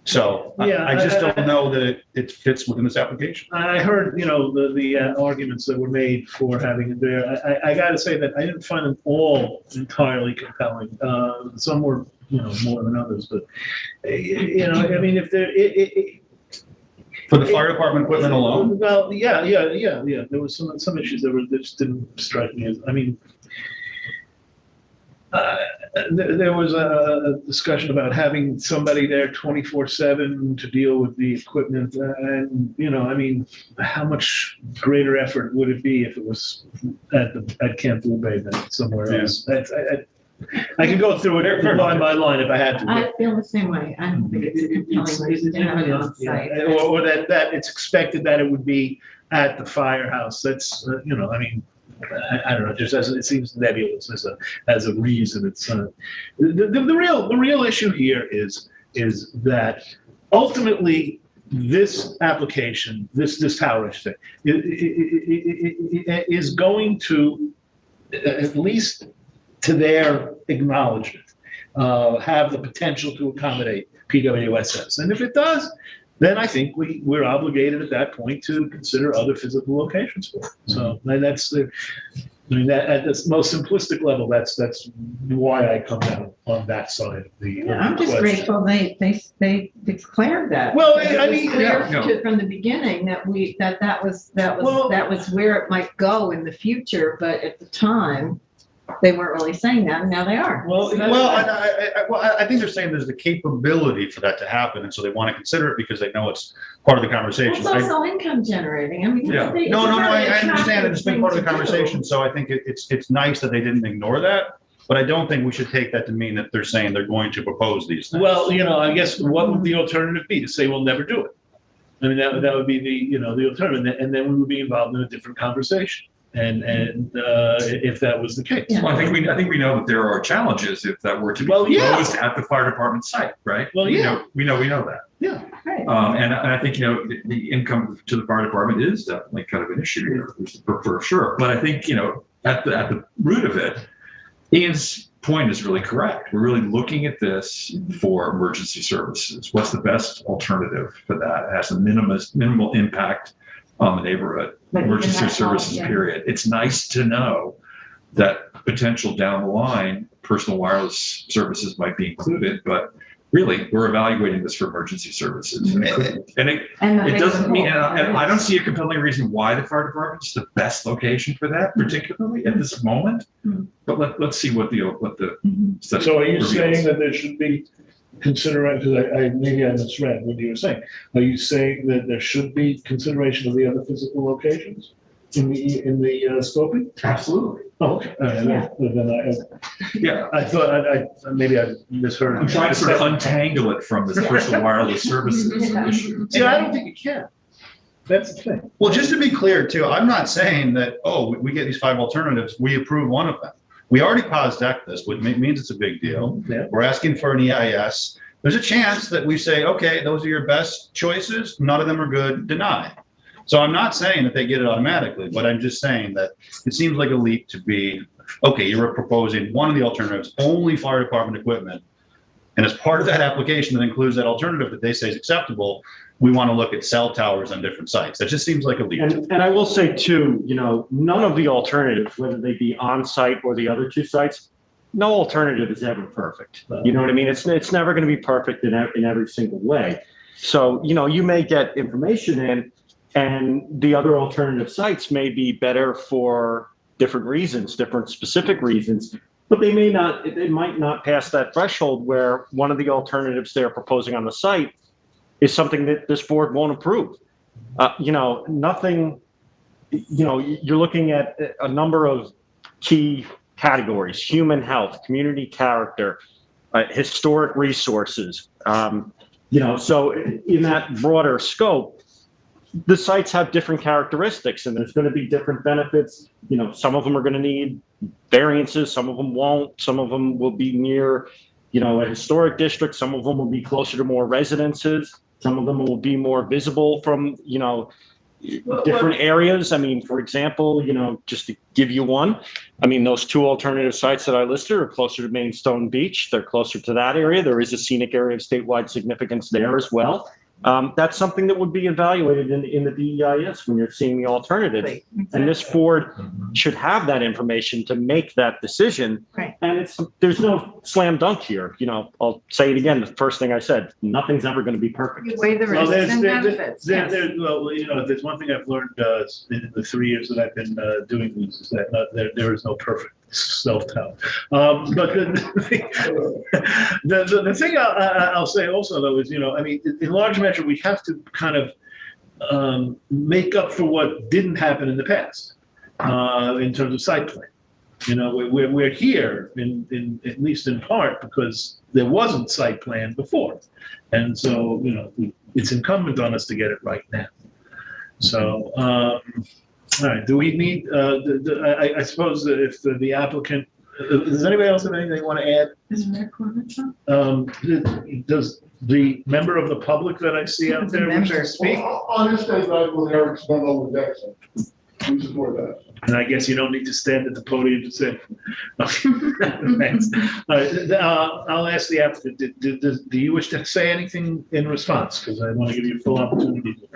So yeah, I just don't know that it fits within this application. I heard, you know, the arguments that were made for having it there. I got to say that I didn't find them all entirely compelling. Some were, you know, more than others. But, you know, I mean, if they're... For the fire department equipment alone? Well, yeah. There was some issues that just didn't strike me as, I mean, there was a discussion about having somebody there 24/7 to deal with the equipment, and you know, I mean, how much greater effort would it be if it was at Camp Blue Bay than somewhere else? I can go through it line by line if I had to. I feel the same way. I don't think it's a compelling reason to have it on site. Or that it's expected that it would be at the firehouse. That's, you know, I mean, I don't know, just as it seems nebulous as a reason. It's the real issue here is that ultimately this application, this tower thing, is going to, at least to their acknowledgement, have the potential to accommodate PWSS. And if it does, then I think we're obligated at that point to consider other physical locations for it. So that's the, I mean, that at the most simplistic level, that's why I come down on that side of the. Yeah, I'm just grateful they declared that. Well, I mean, from the beginning that that was where it might go in the future, but at the time they weren't really saying that, and now they are. Well, I think they're saying there's the capability for that to happen, and so they want to consider it because they know it's part of the conversation. Well, it's also income generating. I mean, yeah. No, I understand it. It's been part of the conversation, so I think it's nice that they didn't ignore that. But I don't think we should take that to mean that they're saying they're going to propose these things. Well, you know, I guess what would the alternative be? To say we'll never do it. I mean, that would be the alternative, and then we would be involved in a different conversation. And if that was the case, well, I think we know that there are challenges if that were to be proposed at the fire department site, right? Well, yeah, we know that. Yeah, right. And I think the income to the fire department is definitely kind of an issue here for sure. But I think at the root of it, Ian's point is really correct. We're really looking at this for emergency services. What's the best alternative for that? It has a minimal impact on the neighborhood, emergency services, period. It's nice to know that potential down the line, personal wireless services might be included, but really, we're evaluating this for emergency services. And it doesn't mean, and I don't see a compelling reason why the fire department is the best location for that, particularly at this moment. But let's see what the study So are you reveals. saying that there should be consideration, because maybe I misread what you were saying. Are you saying that there should be consideration of the other physical locations in the scoping? Absolutely. Oh, okay. Yeah. I thought, maybe I misheard. I'm trying to sort of untangle it from this personal wireless services issue. See, I don't think you can. That's the thing. Well, just to be clear too, I'm not saying that, oh, we get these 5 alternatives, we approve one of them. We already decked this, which means it's a big deal. Yeah. We're asking for an EIS. There's a chance that we say, okay, those are your best choices. None of them are good, deny. So I'm not saying that they get it automatically, but I'm just saying that it seems like a leap to be, okay, you're proposing one of the alternatives, only fire department equipment. And as part of that application that includes that alternative that they say is acceptable, we want to look at cell towers on different sites. That just seems like a leap. And I will say too, none of the alternatives, whether they be on site or the other 2 sites, no alternative is ever perfect. You know what I mean? It's never going to be perfect in every single way. So, you may get information in, and the other alternative sites may be better for different reasons, different specific reasons, but they might not pass that threshold where one of the alternatives they're proposing on the site is something that this board won't approve. Nothing, you're looking at a number of key categories: human health, community character, historic resources. So in that broader scope, the sites have different characteristics, and there's going to be different benefits. Some of them are going to need variances, some of them won't. Some of them will be near, a historic district. Some of them will be closer to more residences. Some of them will be more visible from, different areas. I mean, for example, just to give you one, those 2 alternative sites that I listed are closer to Maidstone Beach. They're closer to that area. There is a scenic area of statewide significance there as well. That's something that would be evaluated in the DEIS when you're seeing the alternatives. Right, exactly. And this board should have that information to make that decision. Right. And there's no slam dunk here. I'll say it again, the first thing I said, nothing's ever going to be perfect. You weigh the risks and benefits. Yes. There's one thing I've learned in the 3 years that I've been doing these is that there is no perfect self-doubt. But the thing I'll say also though is, in large measure, we have to kind of make up for what didn't happen in the past in terms of site plan. We're here in at least in part because there wasn't site plan before, and so it's incumbent on us to get it right now. So, all right. Do we need? I suppose that if the applicant, does anybody else have anything they want to add? Is there comments on? Does the member of the public that I see out there wish to speak? On this day, I will Eric's memo with Jackson. We support that. And I guess you don't need to stand at the podium to say. Thanks. I'll ask the applicant, do you wish to say anything in response? Because I want to give you a full opportunity to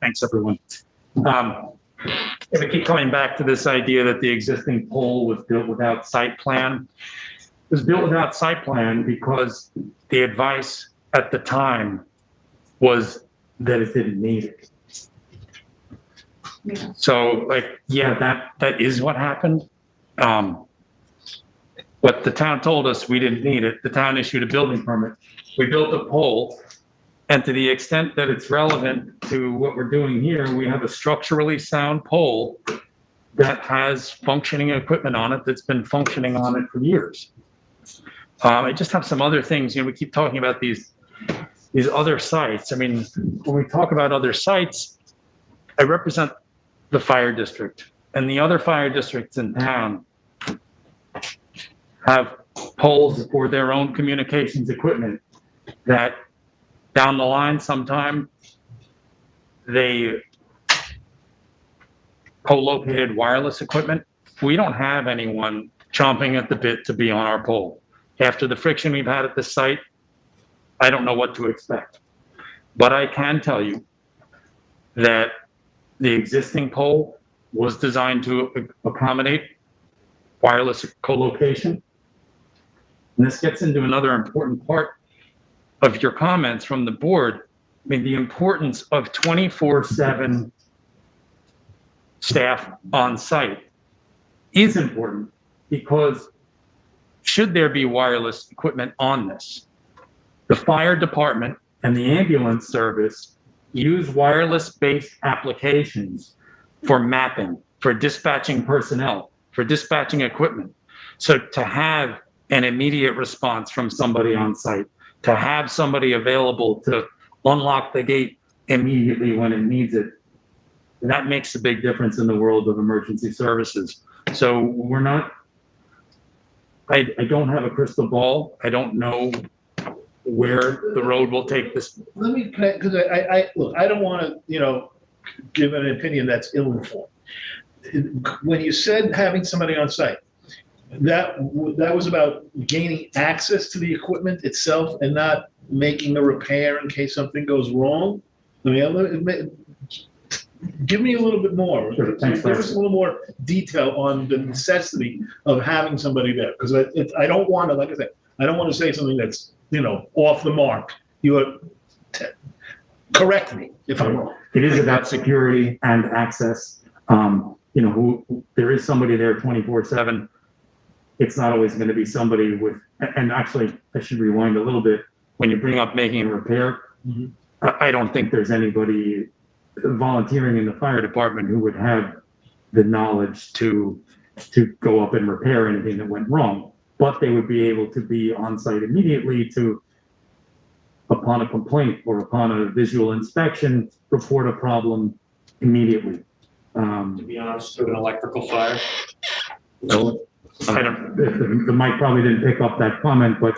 Thanks, everyone. If we keep coming back to this idea that the existing pole was built without site plan, it was built without site plan because the advice at the time was that it didn't need it. Yeah. So that is what happened. But the town told us we didn't need it. The town issued a building permit. We built a pole. And to the extent that it's relevant to what we're doing here, we have a structurally sound pole that has functioning equipment on it that's been functioning on it for years. I just have some other things. We keep talking about these other sites. When we talk about other sites, I represent the fire district, and the other fire districts in town have poles for their own communications equipment that down the line sometime they co-located wireless equipment. We don't have anyone chomping at the bit to be on our pole. After the friction we've had at the site, I don't know what to expect. But I can tell you that the existing pole was designed to accommodate wireless co-location. And this gets into another important part of your comments from the board. The importance of 24/7 staff on site is important because should there be wireless equipment on this, the fire department and the ambulance service use wireless-based applications for mapping, for dispatching personnel, for dispatching equipment. So to have an immediate response from somebody on site, to have somebody available to unlock the gate immediately when it needs it, that makes a big difference in the world of emergency services. So we're not, I don't have a crystal ball. I don't know where the road will take this. Let me, because look, I don't want to, give an opinion that's ill-informed. When you said having somebody on site, that was about gaining access to the equipment itself and not making a repair in case something goes wrong? I mean, give me a little bit more. Sure, Give us a little more detail on the necessity of having somebody there. Because I don't want to, like I said, I don't want to say something that's, off the mark. Correct me if I'm wrong. It is about security and access. There is somebody there 24/7. It's not always going to be somebody with, and actually, I should rewind a little bit. When you bring up making a repair, I don't think there's anybody volunteering in the fire department who would have the knowledge to go up and repair anything that went wrong. But they would be able to be on site immediately to, upon a complaint or upon a visual inspection, report a problem immediately. To be honest, to an electrical fire. I don't, the mic probably didn't pick up that comment, but,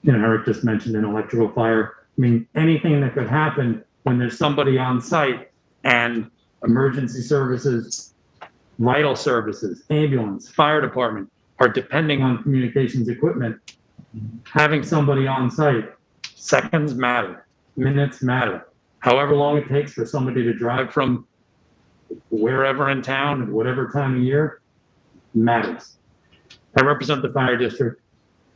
Eric just mentioned an electrical fire. I mean, anything that could happen when there's somebody on site and emergency services, vital services, ambulance, fire department are depending on communications equipment. Having somebody on site, seconds matter, minutes matter. However long it takes for somebody to drive from wherever in town at whatever time of year matters. I represent the fire district.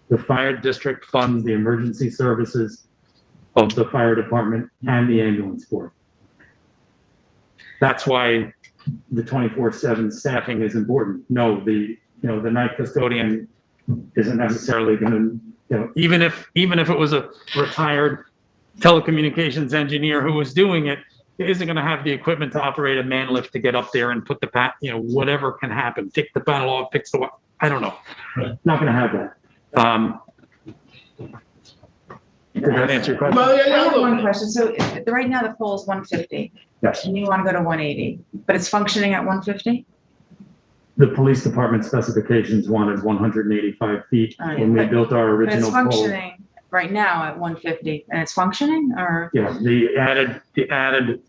The fire district funds the emergency services of the fire department and the ambulance corps. That's why the 24/7 staffing is important. No, the night custodian isn't necessarily going to, even if it was a retired telecommunications engineer who was doing it, isn't going to have the equipment to operate a man lift to get up there and put the whatever can happen, take the panel off, fix the, I don't know. Right. Not going to have that. Did that answer your question? I have one question. So right now the pole is 150. Yes. And you want to go to 180, but it's functioning at 150? The police department specifications wanted 185 feet when we built our But it's original pole. functioning right now at 150 and it's functioning or? Yeah, the added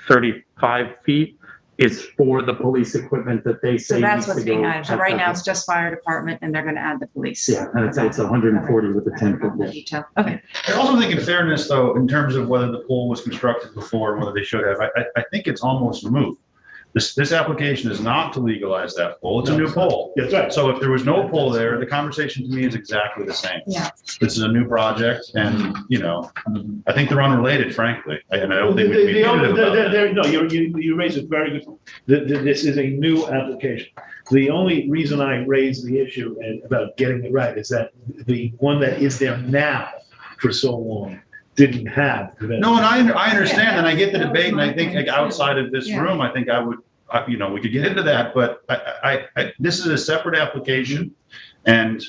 35 feet is for the police equipment that they say So that's needs to what's go being added. So at right that now point. it's just fire department and they're going to add the police. Yeah, and it's 140 with a 10-foot The wall. detail. Okay. I also think in fairness, though, in terms of whether the pole was constructed before and whether they should have, I think it's almost removed. This application is not to legalize that pole. It's a new pole. That's right. So if there was no pole there, the conversation to me is exactly the same. Yeah. This is a new project and, I think they're unrelated, frankly. And I don't think we'd be punitive about that. No, you raised a very good, this is a new application. The only reason I raised the issue about getting it right is that the one that is there now for so long didn't have. No, and I understand, and I get the debate, and I think outside of this room, I think we could get into that, but this is a separate application. And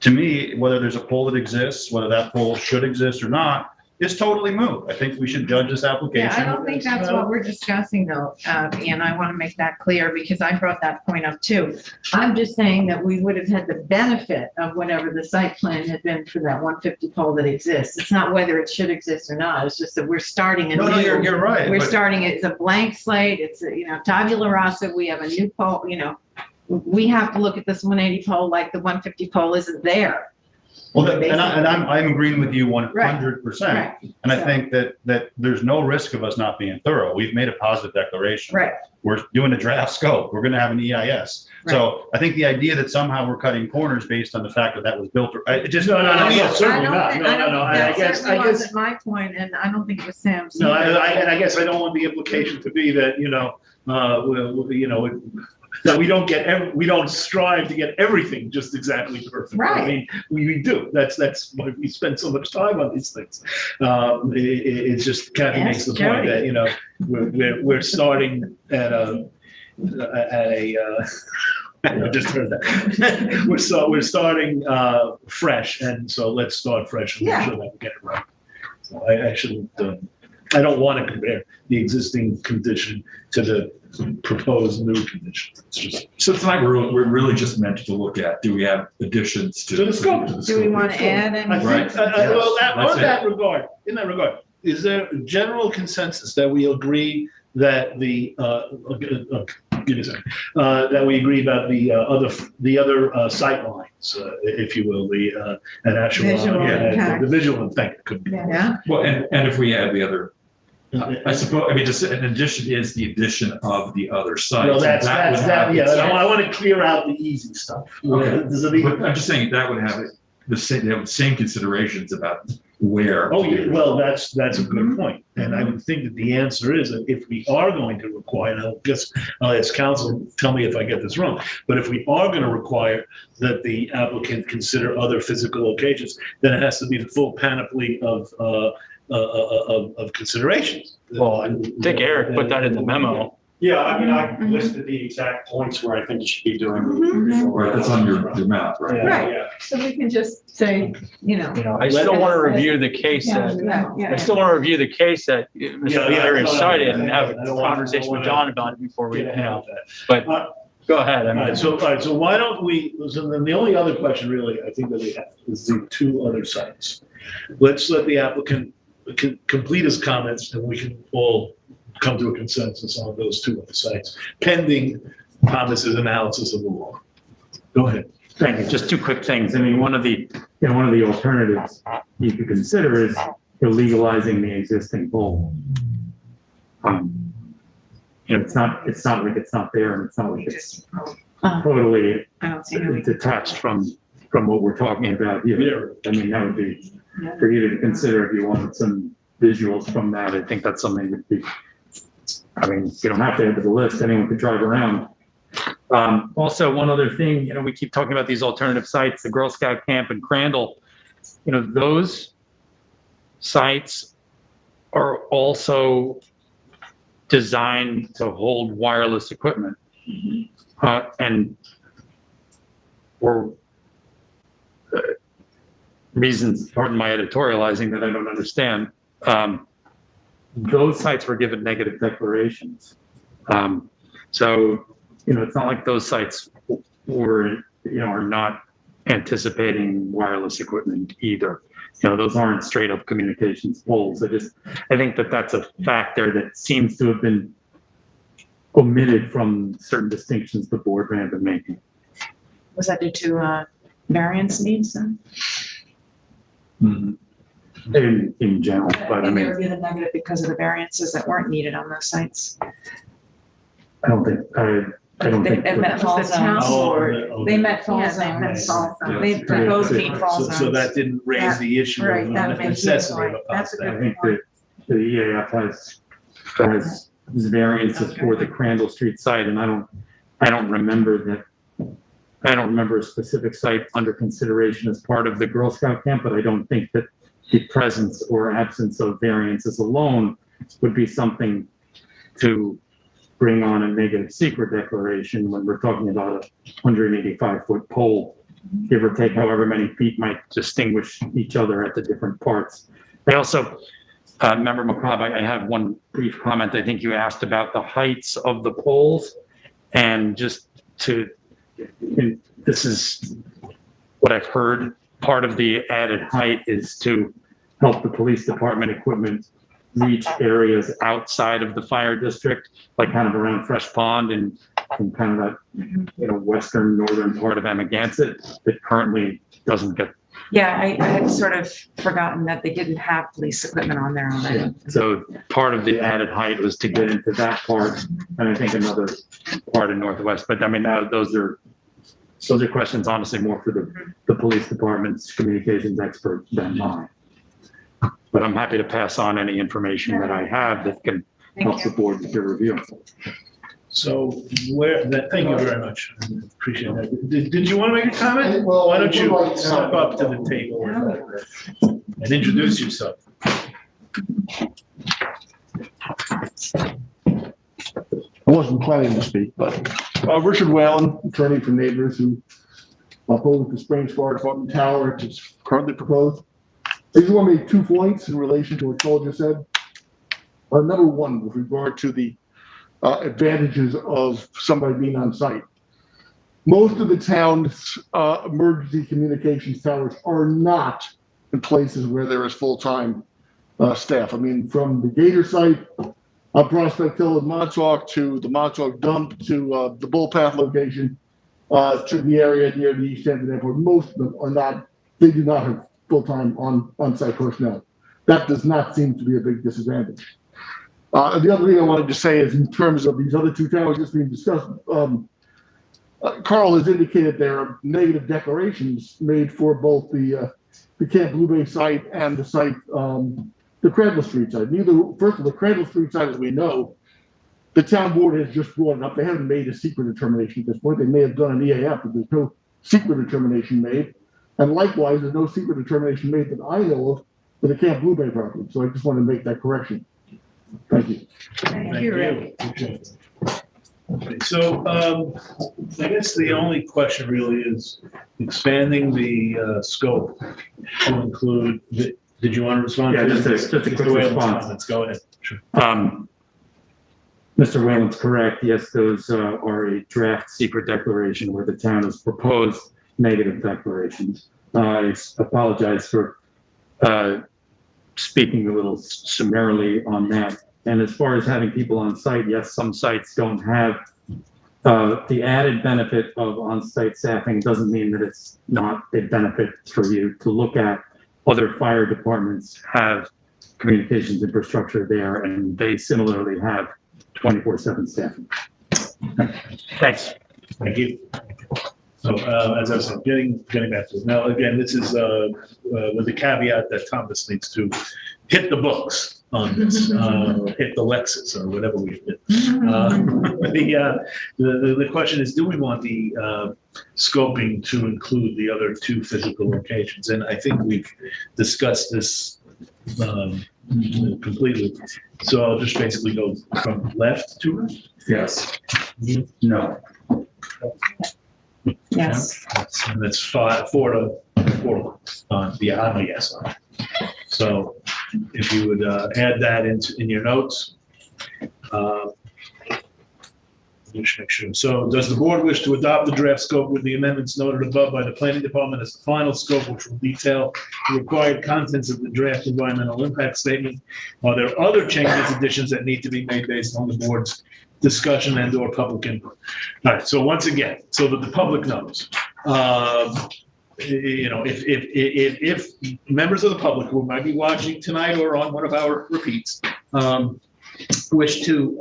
to me, whether there's a pole that exists, whether that pole should exist or not, is totally moot. I think we should judge this application. Yeah, I don't think that's what we're discussing though, and I want to make that clear because I brought that point up too. I'm just saying that we would have had the benefit of whatever the site plan had been for that 150 pole that exists. It's not whether it should exist or not. It's just that we're starting a No, new. you're right. We're but- starting, it's a blank slate. It's tabula rasa. We have a new pole, we have to look at this 180 pole like the 150 pole isn't there. Well, I'm agreeing with you 100%. Right. And I think that there's no risk of us not being thorough. We've made a positive declaration. Right. We're doing a draft scope. We're going to have an EIS. So I think the idea that somehow we're cutting corners based on the fact that was built, it just. No, certainly not. No. I guess wasn't my point, and I don't think it was Sam's. No, I guess I don't want the implication to be that, Now, we don't strive to get everything just exactly perfect. Right. I mean, we do. That's why we spend so much time on these things. It's just Kathy makes the point that, you know, we're starting at a I just heard that. We're starting fresh, and so let's start fresh and make sure that we get it right. So I shouldn't. I don't want to compare the existing condition to the proposed new condition. It's just. So tonight, we're really just meant to look at, do we have additions to the scope? Do we want to add any? I think, well, in that regard, is there a general consensus that we agree that give me a second, that we agree about the other sight lines, if you will, the the visual impact could be. Yeah. Well, and if we add the other, I suppose, I mean, just an addition is the addition of the other sites. No, that's that. Yeah, Yeah. I want to clear out the easy stuff. Okay. But I'm just saying that would have the same considerations about where. Oh, yeah, well, that's a good point. And I would think that the answer is that if we are going to require, and I'll ask counsel, tell me if I get this wrong, but if we are going to require that the applicant consider other physical locations, then it has to be the full panoply of considerations. Well, I think Eric put that in the memo. Yeah, I mean, I listed the exact points where I think you should be doing. Right, that's on your map, right? Right. Yeah. So we can just say, you know. I still want to review the case I still want to review the case that Mr. Leary cited and have a conversation with John about it before we, but go ahead. All right, so why don't we, so then the only other question really, I think that we have is the two other sites. Let's let the applicant complete his comments and we can all come to a consensus on those two other sites, pending Thomas's analysis of the law. Go ahead. Thank you. Just two quick things. I mean, one of the alternatives you could consider is legalizing the existing pole. It's not like it's not there, and it's not like it's totally detached from what we're talking about here. I mean, that would be for you to consider if you wanted some visuals from that. I think that's something that would be. I mean, you don't have to add to the list. Anyone could drive around. Also, one other thing, we keep talking about these alternative sites, the Girl Scout camp in Crandall. Those sites are also designed to hold wireless equipment. And for reasons, pardon my editorializing, that I don't understand, those sites were given negative declarations. So, it's not like those sites are not anticipating wireless equipment either. Those aren't straight up communications poles. I think that that's a factor that seems to have been omitted from certain distinctions the board may have been making. Was that due to variance needs then? In general, but I mean, they were given negative because of the variances that weren't needed on those sites. I don't think. They met fall zone. They met fall zone. They proposed meet fall zones. So that didn't raise the issue of the necessity of a That's a good I think that the EAF has variances for the Crandall Street site, and I don't remember a specific site under consideration as part of the Girl Scout camp, but I don't think that the presence or absence of variances alone would be something to bring on a negative secret declaration when we're talking about a 185-foot pole, give or take however many feet might distinguish each other at the different parts. I also, Member McCobb, I have one brief comment. I think you asked about the heights of the poles, and this is what I've heard. Part of the added height is to help the police department equipment reach areas outside of the fire district, like kind of around Fresh Pond and kind of that, western, northern part of Amagansett that currently doesn't get. Yeah, I had sort of forgotten that they didn't have police equipment on there already. Yeah. So part of the added height was to get into that part, and I think another part in Northwest. But I mean, those are questions honestly more for the police department's communications expert than mine. But I'm happy to pass on any information that I have that can help the board with your review. So thank you very much. I appreciate that. Did you want to make a comment? Well, Why don't you I would like to- step up to the table and introduce yourself? I wasn't planning to speak, but Richard Whalen, attorney for neighbors who oppose the Springs Fire Department tower that's currently proposed. I just want to make 2 points in relation to what Joel just said. Number one, with regard to the advantages of somebody being on site. Most of the town's emergency communications towers are not in places where there is full-time staff. I mean, from the Gator site on Prospect Hill in Montauk to the Montauk dump to the Bullpath location to the area near the East Hampton Airport, most of them are not, they do not have full-time on-site personnel. That does not seem to be a big disadvantage. The other thing I wanted to say is in terms of these other 2 towers just being discussed, Carl has indicated there are negative declarations made for both the Camp Blue Bay site and the site, the Crandall Street site. First of all, the Crandall Street site, as we know, the town board has just brought it up. They haven't made a secret determination at this point. They may have done an EAF, but there's no secret determination made. And likewise, there's no secret determination made that I know of for the Camp Blue Bay property. So I just want to make that correction. Thank you. Thank you, Rick. Okay, so I guess the only question really is expanding the scope to include, did you want to respond? Yeah, just a quick response. Let's go ahead. Sure. Mr. Whalen's correct. Yes, those are a draft secret declaration where the town has proposed negative declarations. I apologize for speaking a little summarily on that. And as far as having people on site, yes, some sites don't have the added benefit of on-site staffing. It doesn't mean that it's not a benefit for you to look at. Other fire departments have communications infrastructure there, and they similarly have 24/7 staffing. Thanks. Thank you. So as I said, getting back to it. Now, again, this is with the caveat that Thomas needs to hit the books on this, hit the Lexus or whatever we did. The question is, do we want the scoping to include the other 2 physical locations? And I think we've discussed this completely. So I'll just basically go from left to right. Yes. No. Yes. And that's 4 to 4. Yeah, I'm a yes on it. So if you would add that in your notes. Just make sure. So does the board wish to adopt the draft scope with the amendments noted above by the planning department as the final scope, which will detail the required contents of the draft environmental impact statement? Are there other changes, additions that need to be made based on the board's discussion and or public input? All right, so once again, so that the public knows, if members of the public who might be watching tonight or on one of our repeats wish to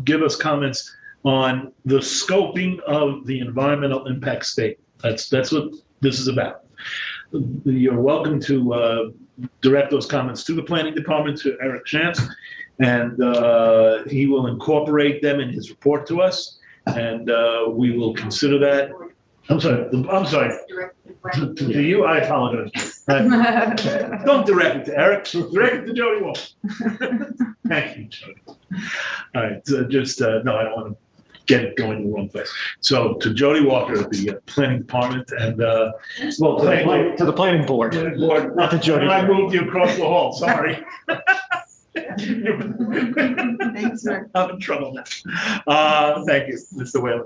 give us comments on the scoping of the environmental impact statement, that's what this is about. You're welcome to direct those comments to the planning department, to Eric Shantz, and he will incorporate them in his report to us, and we will consider that. I'm sorry. To you, I apologize. Don't direct it to Eric. Direct it to Jody Walker. Thank you, Jody. All right. So just no, I don't want to get it going in the wrong place. So to Jody Walker, the planning department, and to the planning board, not to Jody. I moved you across the hall. Sorry. Thanks, sir. I'm in trouble now. Thank you, Mr. Whalen.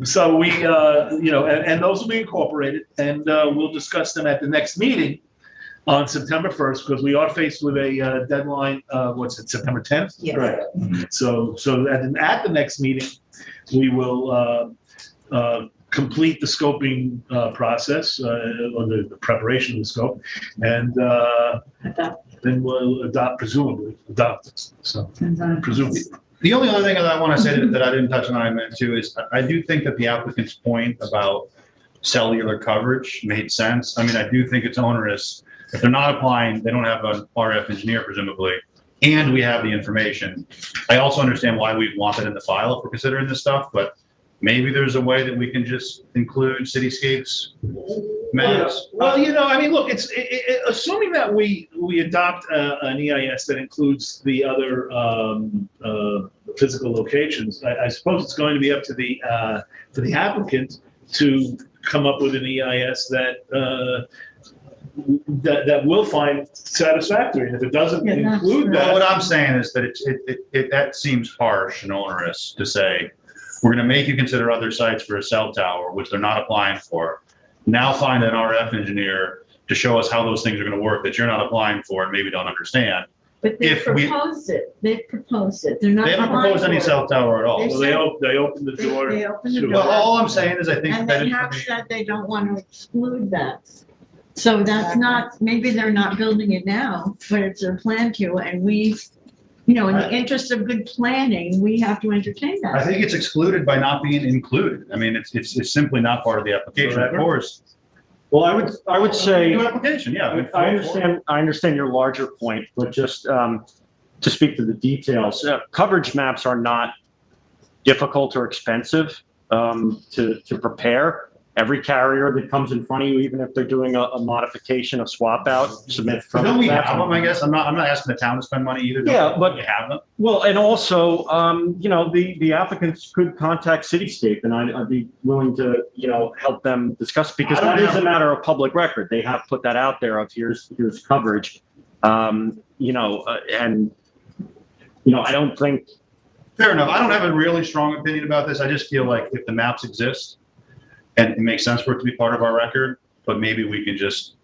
So we, and those will be incorporated, and we'll discuss them at the next meeting on September 1st, because we are faced with a deadline. September 10th? Yes. Right. So at the next meeting, we will complete the scoping process or the preparation of the scope, and then we'll presumably adopt it. So presumably. The only other thing that I want to say that I didn't touch on, I meant to, is I do think that the applicant's point about cellular coverage made sense. I mean, I do think it's onerous. If they're not applying, they don't have an RF engineer, presumably. and we have the information. I also understand why we want it in the file if we're considering this stuff, but maybe there's a way that we can just include cityscapes maps. Well, I mean, look, it's assuming that we adopt an EIS that includes the other physical locations. I suppose it's going to be up to the applicant to come up with an EIS that we'll find satisfactory. And if it doesn't include Well, that, what I'm saying is that that seems harsh and onerous to say, we're gonna make you consider other sites for a cell tower, which they're not applying for. Now find an RF engineer to show us how those things are gonna work that you're not applying for and maybe don't understand. But they If we- proposed it. They've proposed it. They're not. They haven't proposed any cell tower at all. They well, they opened the door. They opened the to- door. Well, all I'm saying is I think And that they have information. said they don't want to exclude that. So that's not, maybe they're not building it now, but it's their plan to, and we, in the interest of good planning, we have to entertain I that. think it's excluded by not being included. I mean, it's simply not part of the application. Of course, Well, I would say. new application, yeah. I understand your larger point, but just to speak to the details, coverage maps are not difficult or expensive to prepare. Every carrier that comes in front of you, even if they're doing a modification, a swap out, submit from. Don't we have them, I guess? I'm not asking the town to spend money either. Yeah, but- We have them. Well, and also, the applicants could contact Cityscape, and I'd be willing to, help them discuss, because that is a matter of public record. They have put that out there of here's coverage. And, I don't think. Fair enough. I don't have a really strong opinion about this. I just feel like if the maps exist and it makes sense for it to be part of our record, but maybe we can just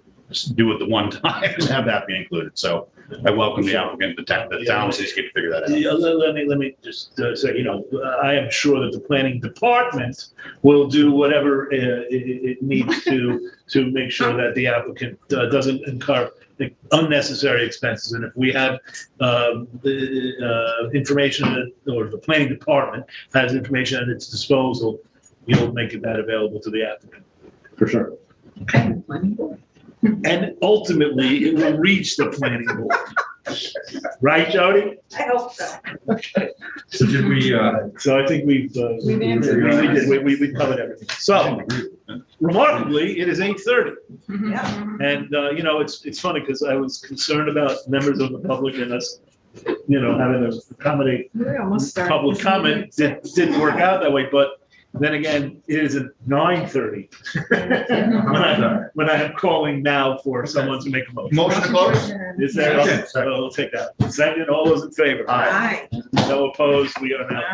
do it the one time and have that be included. So I welcome the applicant, the town, Cityscape to figure that out. Yeah, let me just say, I am sure that the planning department will do whatever it needs to make sure that the applicant doesn't incur unnecessary expenses. And if we have the information, or the planning department has information at its disposal, you'll make that available to the applicant. For sure. Okay, planning board. And ultimately, it will reach the planning board. Right, Jody? I hope so. Okay. So did we, So I think we've answered. we covered everything. So remarkably, it is 8:30. Mm-hmm. And, it's funny because I was concerned about members of the public and us, having to accommodate We almost started. public this comment. It didn't work out that way, but then again, it is at 9:30. When I am calling now for someone to make a motion. Motion to close? meeting. Is there, Second. we'll take that. Second, all those in favor? Aye. No opposed, we are now.